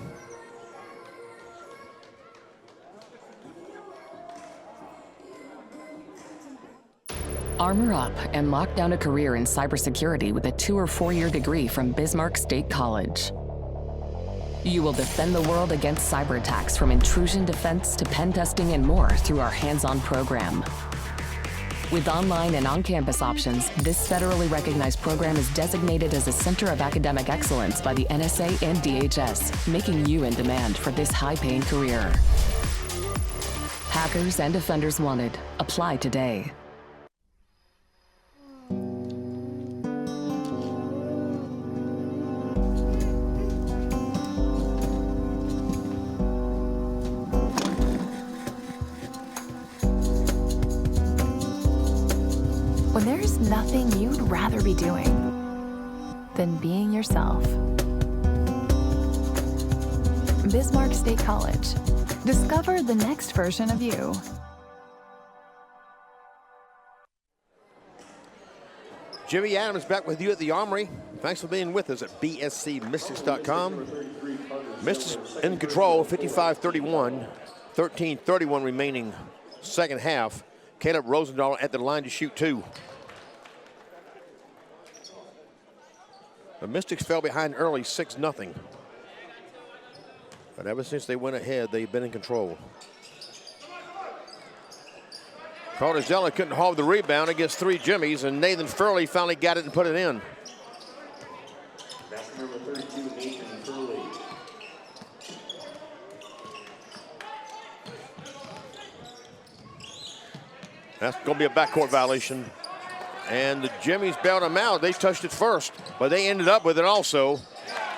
Armor up and lock down a career in cybersecurity with a 2- or 4-year degree from Bismarck State College. You will defend the world against cyber attacks, from intrusion defense to pen testing and more, through our hands-on program. With online and on-campus options, this federally recognized program is designated as a Center of Academic Excellence by the NSA and DHS, making you in demand for this high-paying career. Hackers and Defenders Wanted. Apply today. When there's nothing you'd rather be doing, than being yourself. Bismarck State College. Discover the next version of you. Jimmy Adams back with you at the Armory. Thanks for being with us at bscmystics.com. Mystics in control, 55-31, 13-31 remaining second half. Caleb Rosendahl at the line to shoot two. The Mystics fell behind early, 6-0. But ever since they went ahead, they've been in control. Carter Zeller couldn't hold the rebound against three Jimmies, and Nathan Furley finally got it and put it in. Basket number 32, Nathan Furley. That's going to be a backcourt violation. And the Jimmies bailed them out. They touched it first, but they ended up with it also.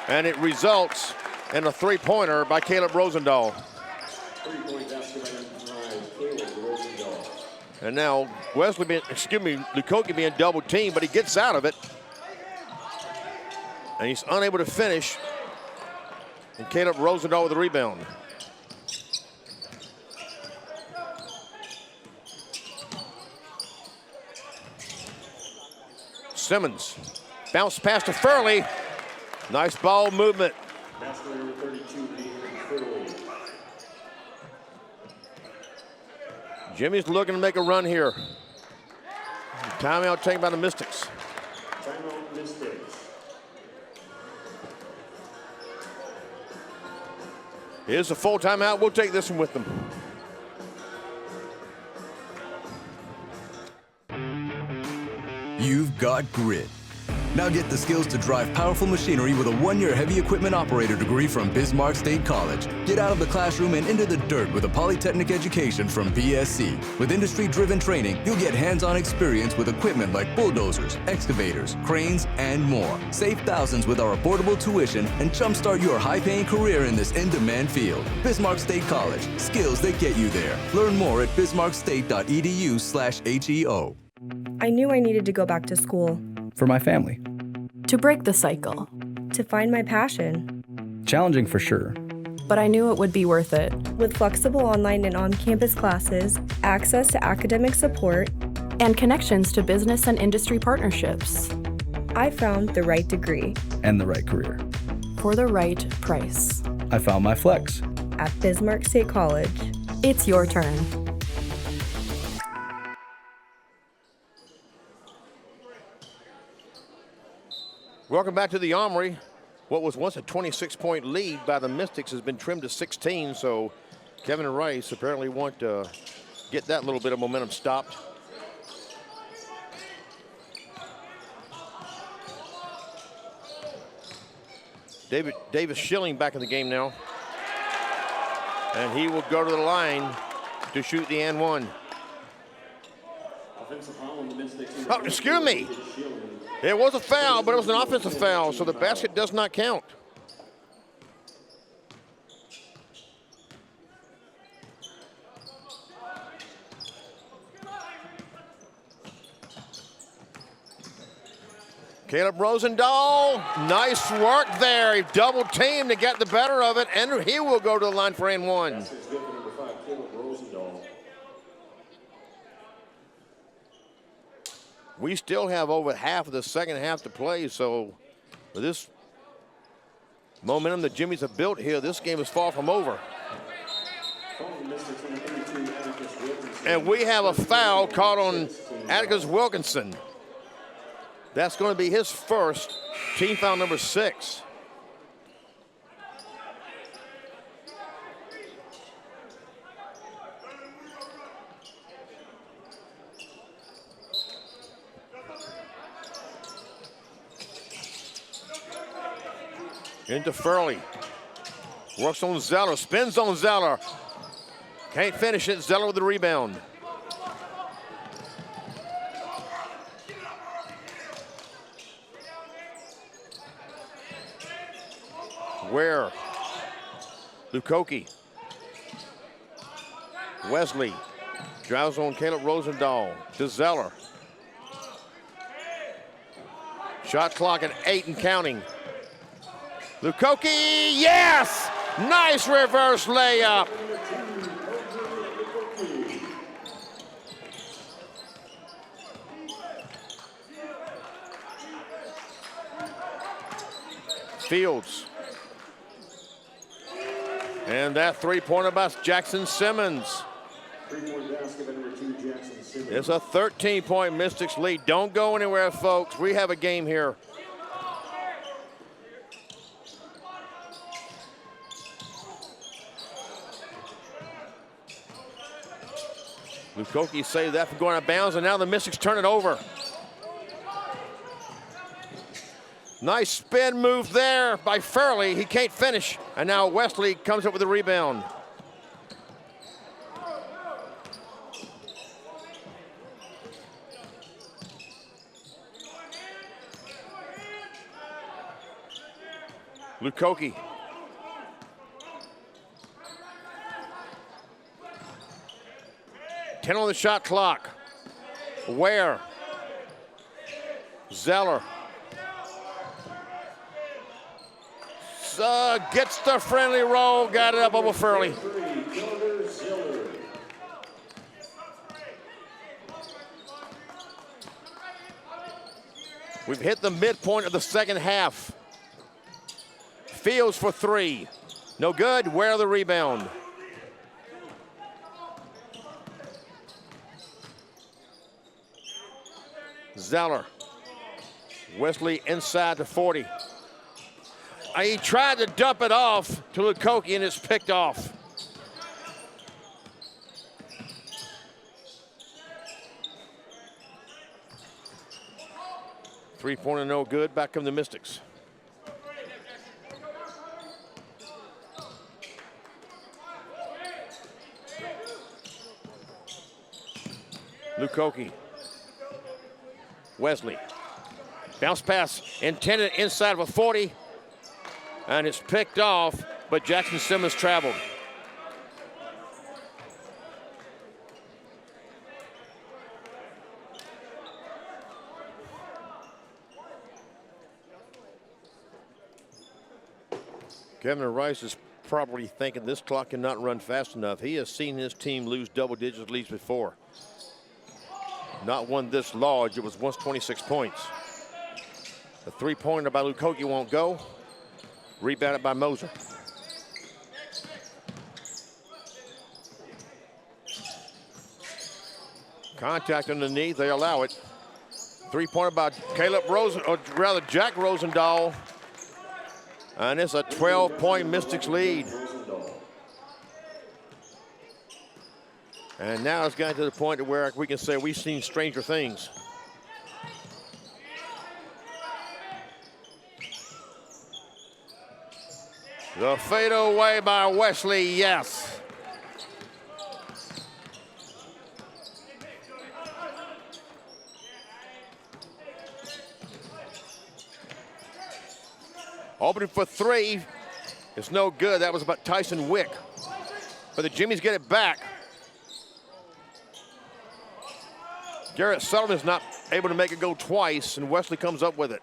And it results in a three-pointer by Caleb Rosendahl. 3-point basket by Caleb Rosendahl. And now Lukoki being double teamed, but he gets out of it. And he's unable to finish. And Caleb Rosendahl with the rebound. Simmons, bounce pass to Furley. Nice ball movement. Basket number 32, Nathan Furley. Jimmy's looking to make a run here. Timeout taken by the Mystics. Timeout Mystics. Here's a full timeout. We'll take this one with them. You've got grit. Now get the skills to drive powerful machinery with a one-year heavy equipment operator degree from Bismarck State College. Get out of the classroom and into the dirt with a polytechnic education from BSC. With industry-driven training, you'll get hands-on experience with equipment like bulldozers, excavators, cranes, and more. Save thousands with our affordable tuition and jumpstart your high-paying career in this in-demand field. Bismarck State College. Skills that get you there. Learn more at bismarckstate.edu/HEO. I knew I needed to go back to school. For my family. To break the cycle. To find my passion. Challenging for sure. But I knew it would be worth it. With flexible online and on-campus classes, access to academic support, and connections to business and industry partnerships, I found the right degree. And the right career. For the right price. I found my flex. At Bismarck State College. It's your turn. Welcome back to the Armory. What was once a 26-point lead by the Mystics has been trimmed to 16, so Kevin and Rice apparently want to get that little bit of momentum stopped. Davis Schilling back in the game now. And he will go to the line to shoot the and one. Offensive foul on the Mystics. Oh, excuse me. It was a foul, but it was an offensive foul, so the basket does not count. Caleb Rosendahl, nice work there. He double teamed to get the better of it, and he will go to the line for and one. That's good for number 5, Caleb Rosendahl. We still have over half of the second half to play, so with this momentum the Jimmies have built here, this game is far from over. And we have a foul caught on Atticus Wilkinson. That's going to be his first, team foul number 6. Into Furley. Works on Zeller, spins on Zeller. Can't finish it, Zeller with the rebound. Ware. Lukoki. Wesley. Drives on Caleb Rosendahl to Zeller. Shot clock at 8 and counting. Lukoki, yes! Nice reverse layup. Fields. And that three-pointer by Jackson Simmons. Three-point basket by number 2, Jackson Simmons. It's a 13-point Mystics lead. Don't go anywhere, folks. We have a game here. Lukoki saved that from going out of bounds, and now the Mystics turn it over. Nice spin move there by Fairley. He can't finish. And now Wesley comes up with the rebound. Lukoki. Ten on the shot clock. Ware. Zeller. Gets the friendly roll, got it up over Fairley. We've hit the midpoint of the second half. Fields for three. No good, Ware the rebound. Zeller. Wesley inside to 40. He tried to dump it off to Lukoki and it's picked off. Three-pointer no good, back come the Mystics. Lukoki. Wesley. Bounce pass intended inside of a 40. And it's picked off, but Jackson Simmons traveled. Kevin Rice is probably thinking this clock cannot run fast enough. He has seen his team lose double-digit leads before. Not one this large. It was once 26 points. The three-pointer by Lukoki won't go. Rebounded by Moser. Contact underneath, they allow it. Three-pointer by Caleb Rosen, or rather Jack Rosendahl. And it's a 12-point Mystics lead. And now it's gotten to the point where we can say we've seen stranger things. The fadeaway by Wesley, yes. Opening for three. It's no good. That was about Tyson Wick. But the Jimmies get it back. Garrett Sullivan's not able to make it go twice, and Wesley comes up with it.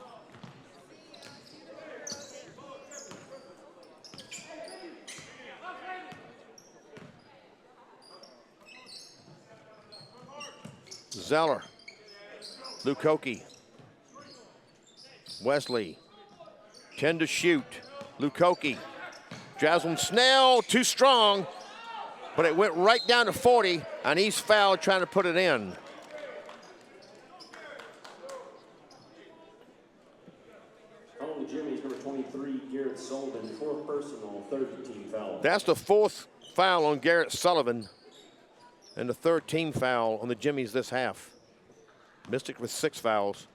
Zeller, Lukoki, Wesley, 10 to shoot. Lukoki, Jasmine Snell, too strong, but it went right down to 40, and he's fouled trying to put it in. On the Jimmy's number 23, Garrett Sullivan, fourth personal, third team foul. That's the fourth foul on Garrett Sullivan. And the third team foul on the Jimmies this half. Mystic with 6 fouls.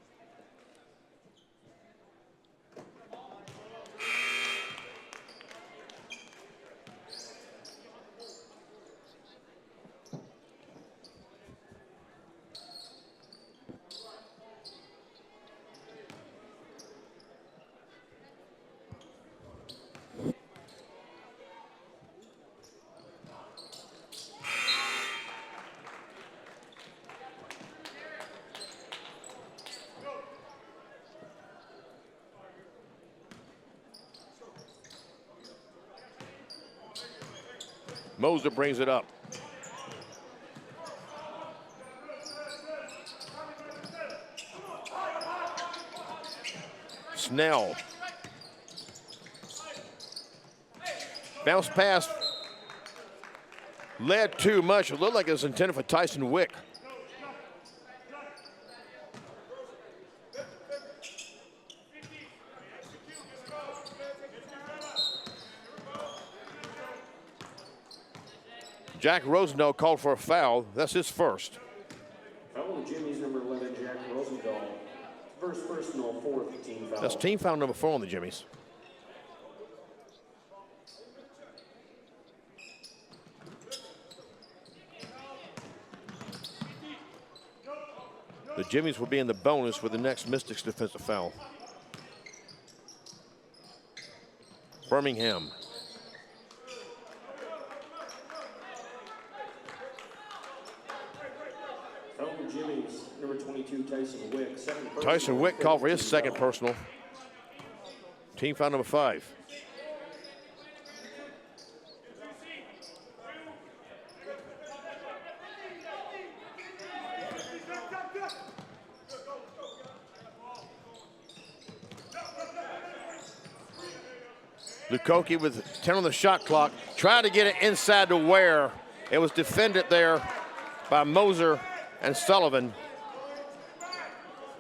Moser brings it up. Snell. Bounce pass. Led too much. It looked like it was intended for Tyson Wick. Jack Rosendahl called for a foul. That's his first. Foul on the Jimmies, number 11, Jack Rosendahl. First personal, fourth team foul. That's team foul number 4 on the Jimmies. The Jimmies will be in the bonus with the next Mystics defensive foul. Birmingham. Foul on the Jimmies, number 22, Tyson Wick. Second personal, Tyson Wick called for his team second foul. personal. Team foul number 5. Lukoki with 10 on the shot clock. Tried to get it inside to Ware. It was defended there by Moser and Sullivan.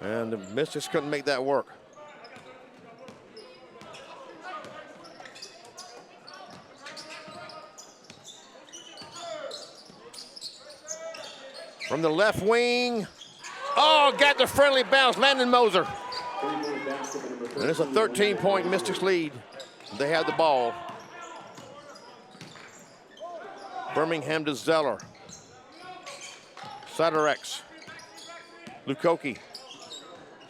And the Mystics couldn't make that work. From the left wing. Oh, got the friendly bounce. Landon Moser. And it's a 13-point Mystics lead. They have the ball. Birmingham to Zeller. Siderex. Lukoki.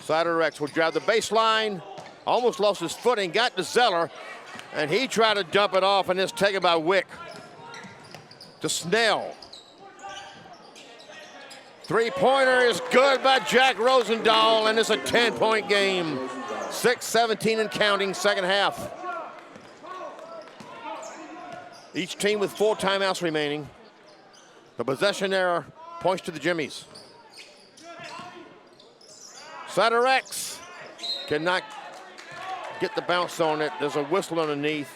Siderex will drive the baseline. Almost lost his footing. Got to Zeller. And he tried to dump it off, and it's taken by Wick. To Snell. Three-pointer is good by Jack Rosendahl, and it's a 10-point game. 6:17 and counting, second half. Each team with 4 timeouts remaining. The possession error points to the Jimmies. Siderex cannot get the bounce on it. There's a whistle underneath.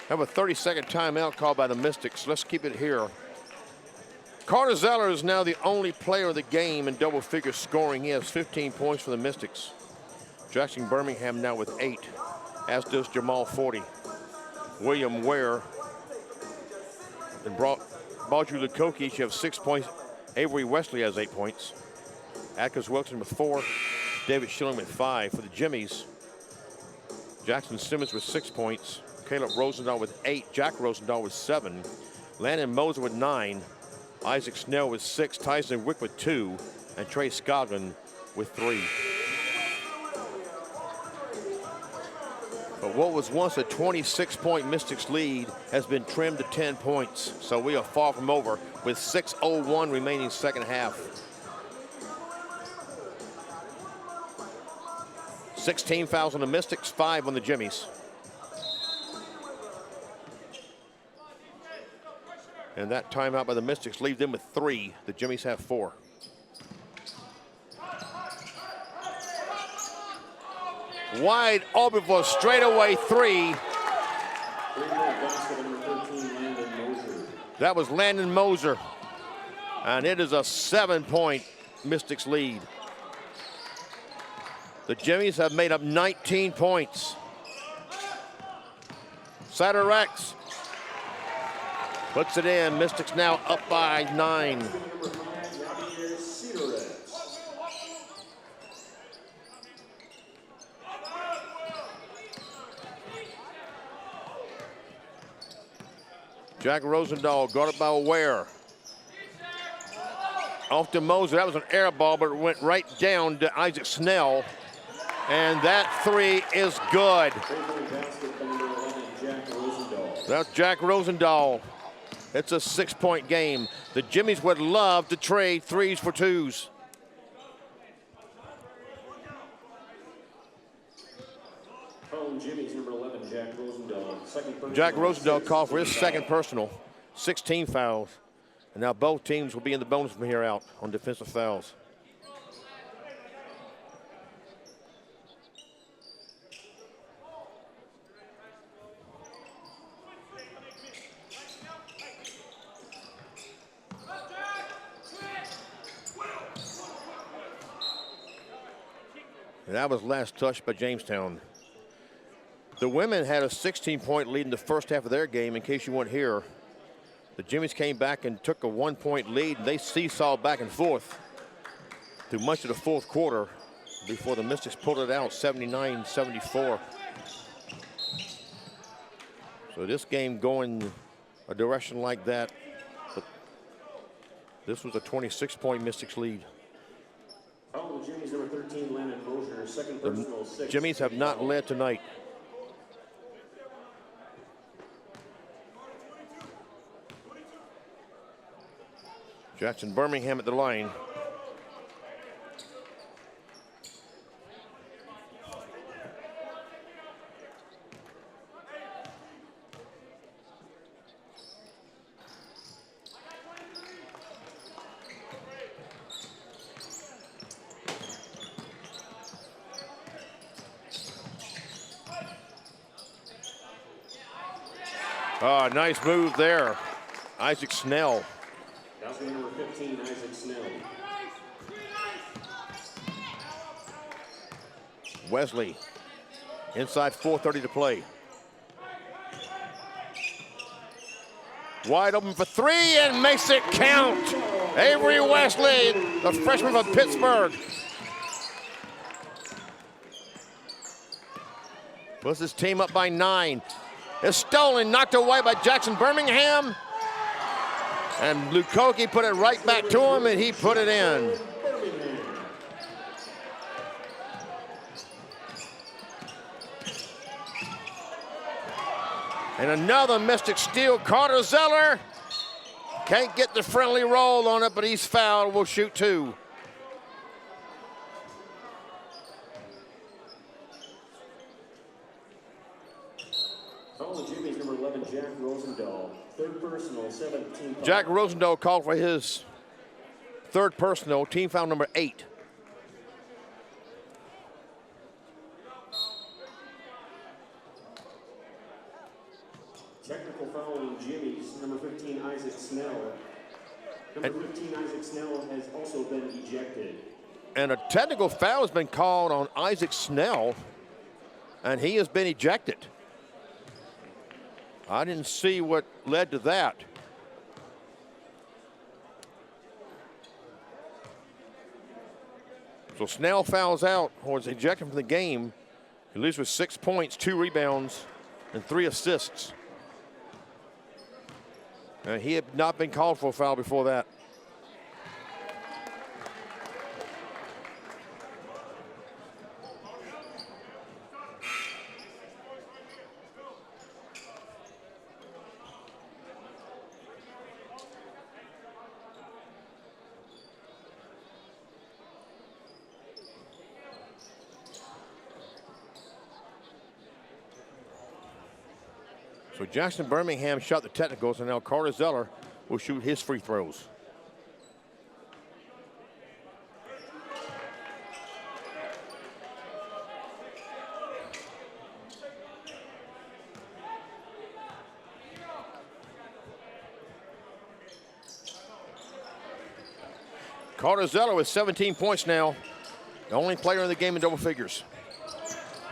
Have a 30-second timeout called by the Mystics. Let's keep it here. Carter Zeller is now the only player of the game in double-figure scoring. He has 15 points for the Mystics. Jackson Birmingham now with 8, as does Jamal Forty. William Ware and Baju Lukoki each have 6 points. Avery Wesley has 8 points. Atkins Wilson with 4. David Schilling with 5. For the Jimmies, Jackson Simmons with 6 points. Caleb Rosendahl with 8. Jack Rosendahl with 7. Landon Moser with 9. Isaac Snell with 6. Tyson Wick with 2. And Trey Scoggin with 3. But what was once a 26-point Mystics lead has been trimmed to 10 points. So we are far from over with 6:01 remaining second half. 16 fouls on the Mystics, 5 on the Jimmies. And that timeout by the Mystics leaves them with 3. The Jimmies have 4. Wide open for a straightaway 3. That was Landon Moser. And it is a 7-point Mystics lead. The Jimmies have made up 19 points. Siderex puts it in. Mystics now up by 9. Jack Rosendahl guarded by Ware. Off to Moser. That was an air ball, but it went right down to Isaac Snell. And that 3 is good. That's Jack Rosendahl. It's a 6-point game. The Jimmies would love to trade 3s for 2s. foul on Jimmy's number 11, Jack Rosendahl. Second personal. Jack Rosendahl called for his second personal, 16 fouls. And now both teams will be in the bonus from here out on defensive fouls. And that was last touched by Jamestown. The women had a 16-point lead in the first half of their game, in case you weren't here. The Jimmies came back and took a 1-point lead. They seesawed back and forth through much of the fourth quarter before the Mystics pulled it out 79-74. So this game going a direction like that, but this was a 26-point Mystics lead. Foul on Jimmy's number 13, Landon Mosher. Second personal, 6. Jimmies have not led tonight. Jackson Birmingham at the line. Oh, nice move there. Isaac Snell. That's number 15, Isaac Snell. Wesley, inside 4:30 to play. Wide open for three and makes it count. Avery Wesley, the freshman from Pittsburgh. Puts his team up by 9. It's stolen, knocked away by Jackson Birmingham. And Lukoki put it right back to him, and he put it in. And another Mystic steal. Carter Zeller can't get the friendly roll on it, but he's fouled. Will shoot 2. Foul on Jimmy's number 11, Jack Rosendahl. Third personal, 17. Jack Rosendahl called for his third personal, team foul number 8. Technical foul on Jimmy's number 15, Isaac Snell. Number 15, Isaac Snell has also been ejected. And a technical foul has been called on Isaac Snell, and he has been ejected. I didn't see what led to that. So Snell fouls out or is ejected from the game. He leaves with 6 points, 2 rebounds, and 3 assists. And he had not been called for a foul before that. So Jackson Birmingham shot the technicals, and now Carter Zeller will shoot his free throws. Carter Zeller with 17 points now, the only player in the game in double figures.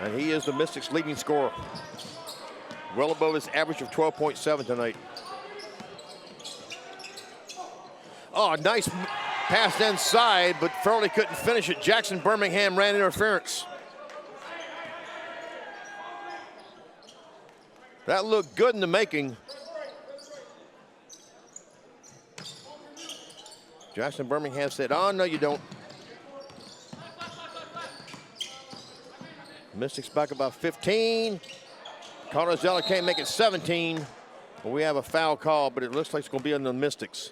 And he is the Mystics' leading scorer. Well above his average of 12.7 tonight. Oh, nice pass inside, but Furley couldn't finish it. Jackson Birmingham ran interference. That looked good in the making. Jackson Birmingham said, oh, no, you don't. Mystics back about 15. Carter Zeller can't make it 17. But we have a foul call, but it looks like it's going to be on the Mystics.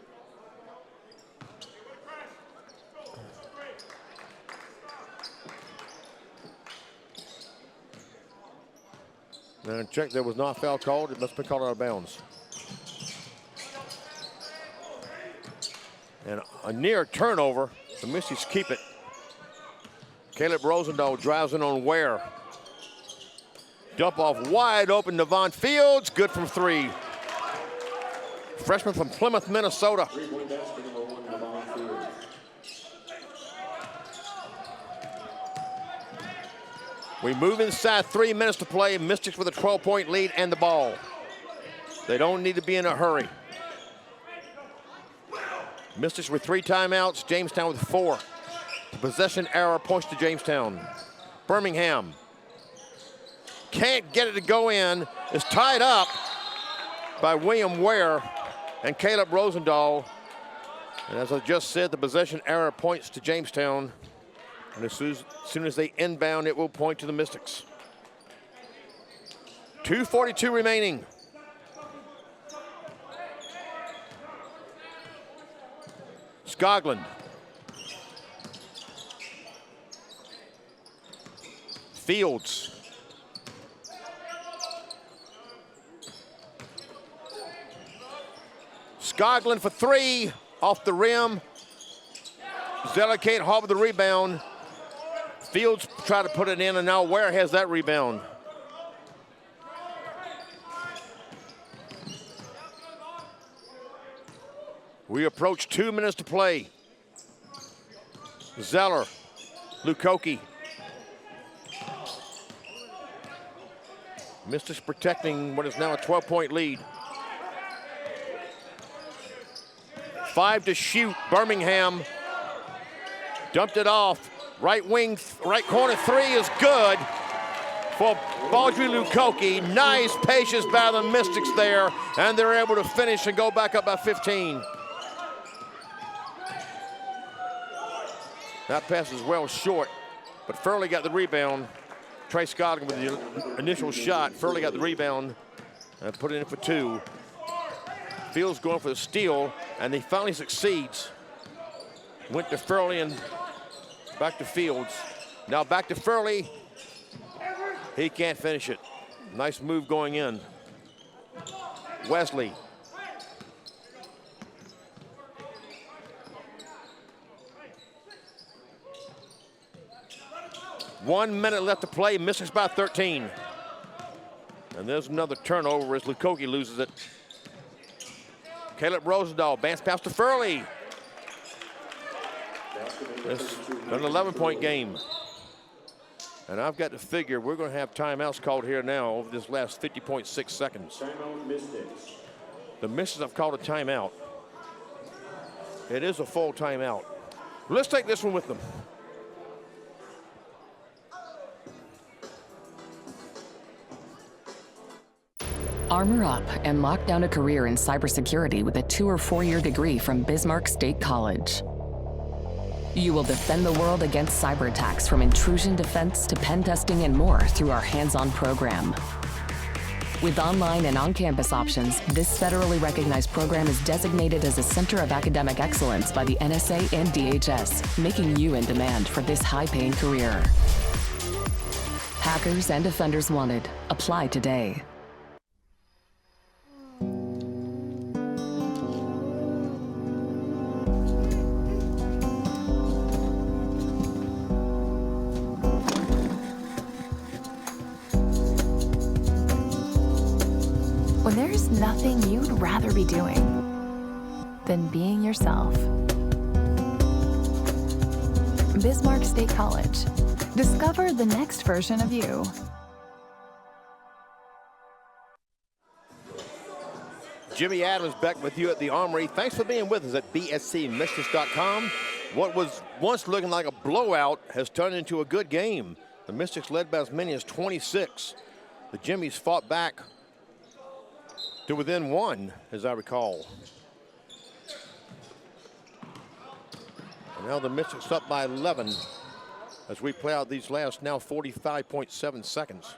And check, there was not a foul called. It must have been called out of bounds. And a near turnover. The Mystics keep it. Caleb Rosendahl drives in on Ware. Dump off wide open. Devon Fields, good from 3. Freshman from Plymouth, Minnesota. Three-point basket, number 1, Devon Fields. We move inside, 3 minutes to play. Mystics with a 12-point lead and the ball. They don't need to be in a hurry. Mystics with 3 timeouts, Jamestown with 4. The possession error points to Jamestown. Birmingham can't get it to go in. It's tied up by William Ware and Caleb Rosendahl. And as I just said, the possession error points to Jamestown. And as soon as they inbound, it will point to the Mystics. 2:42 remaining. Skoglund. Fields. Skoglund for 3, off the rim. Zeller can't hobble the rebound. Fields try to put it in, and now Ware has that rebound. We approach 2 minutes to play. Zeller, Lukoki. Mystics protecting what is now a 12-point lead. 5 to shoot, Birmingham. Dumped it off. Right wing, right corner 3 is good for Baudry Lukoki. Nice patience by the Mystics there, and they're able to finish and go back up by 15. That pass is well short, but Furley got the rebound. Trey Skoglund with the initial shot. Furley got the rebound and put it in for 2. Fields going for the steal, and he finally succeeds. Went to Furley and back to Fields. Now back to Furley. He can't finish it. Nice move going in. Wesley. One minute left to play. Mystics by 13. And there's another turnover as Lukoki loses it. Caleb Rosendahl, bounce pass to Furley. It's an 11-point game. And I've got to figure we're going to have timeouts called here now over this last 50.6 seconds. Timeout, Mystics. The Mystics have called a timeout. It is a full timeout. Let's take this one with them. Armor up and lock down a career in cybersecurity with a 2- or 4-year degree from Bismarck State College. You will defend the world against cyber attacks, from intrusion defense to pen testing and more, through our hands-on program. With online and on-campus options, this federally recognized program is designated as a Center of Academic Excellence by the NSA and DHS, making you in demand for this high-paying career. Hackers and offenders wanted. Apply today. When there's nothing you'd rather be doing than being yourself. Bismarck State College. Discover the next version of you. Jimmy Adams back with you at the Armory. Thanks for being with us at bscmystics.com. What was once looking like a blowout has turned into a good game. The Mystics led by as many as 26. The Jimmies fought back to within 1, as I recall. And now the Mystics up by 11 as we play out these last now 45.7 seconds.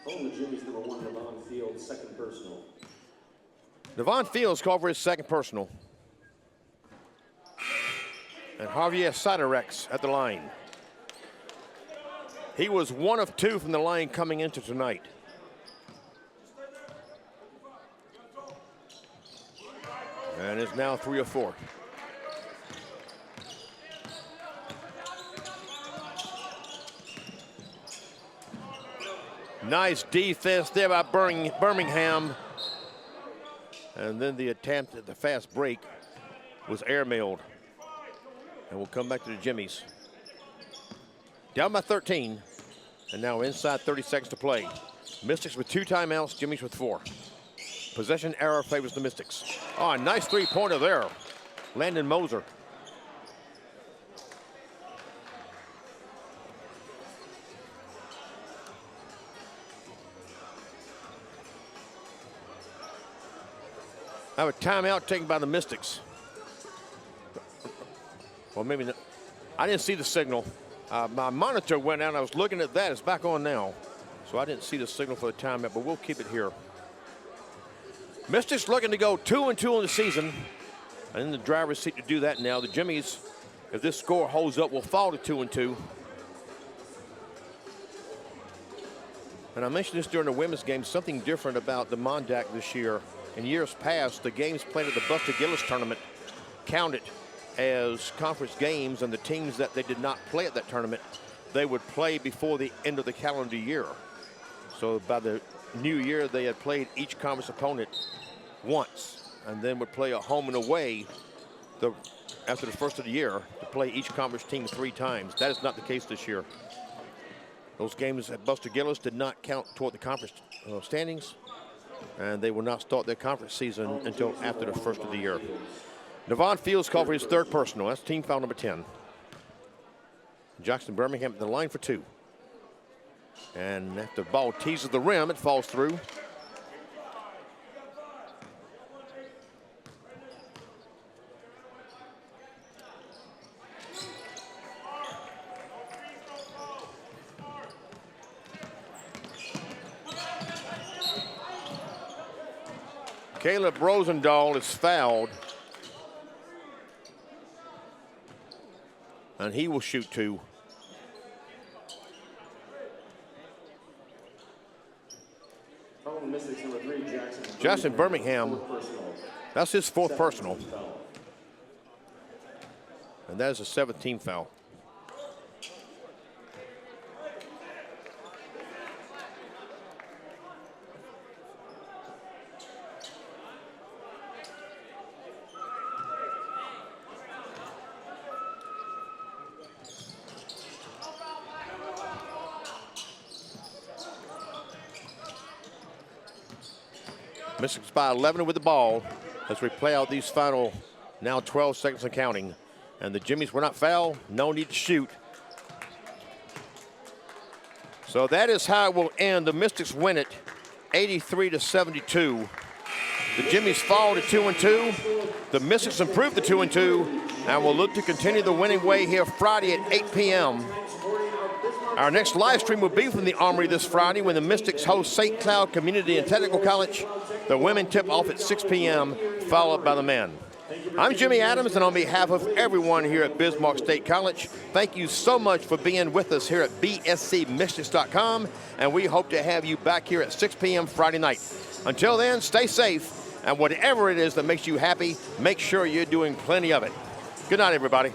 Calling the Jimmies, number 1, Devon Fields, second personal. Devon Fields called for his second personal. And Javier Siderex at the line. He was 1 of 2 from the line coming into tonight. And is now 3 of 4. Nice defense there by Birmingham. And then the attempt at the fast break was airmailed. And we'll come back to the Jimmies. Down by 13. And now inside 30 seconds to play. Mystics with 2 timeouts, Jimmies with 4. Possession error favors the Mystics. Oh, a nice three-pointer there. Landon Moser. I have a timeout taken by the Mystics. Well, maybe not. I didn't see the signal. My monitor went out. I was looking at that. It's back on now. So I didn't see the signal for the timeout, but we'll keep it here. Mystics looking to go 2-2 in the season. And in the driver's seat to do that now. The Jimmies, if this score holds up, will fall to 2-2. And I mentioned this during the women's game, something different about the Mondac this year. In years past, the games played at the Buster Gillis tournament counted as conference games, and the teams that they did not play at that tournament, they would play before the end of the calendar year. So by the new year, they had played each conference opponent once, and then would play a home and away after the first of the year to play each conference team 3 times. That is not the case this year. Those games at Buster Gillis did not count toward the conference standings, and they will not start their conference season until after the first of the year. Devon Fields called for his 3rd personal. That's team foul number 10. Jackson Birmingham at the line for 2. And after the ball teases the rim, it falls through. Caleb Rosendahl is fouled. And he will shoot 2. Jackson Birmingham, that's his 4th personal. And that is a 7th team foul. Mystics by 11 with the ball as we play out these final now 12 seconds and counting. And the Jimmies were not fouled, no need to shoot. So that is how it will end. The Mystics win it 83-72. The Jimmies fall to 2-2. The Mystics improve to 2-2 and will look to continue the winning way here Friday at 8 p.m. Our next live stream will be from the Armory this Friday when the Mystics host St. Cloud Community and Technical College. The women tip off at 6 p.m., followed by the men. I'm Jimmy Adams, and on behalf of everyone here at Bismarck State College, thank you so much for being with us here at bscmystics.com, and we hope to have you back here at 6 p.m. Friday night. Until then, stay safe, and whatever it is that makes you happy, make sure you're doing plenty of it. Good night, everybody.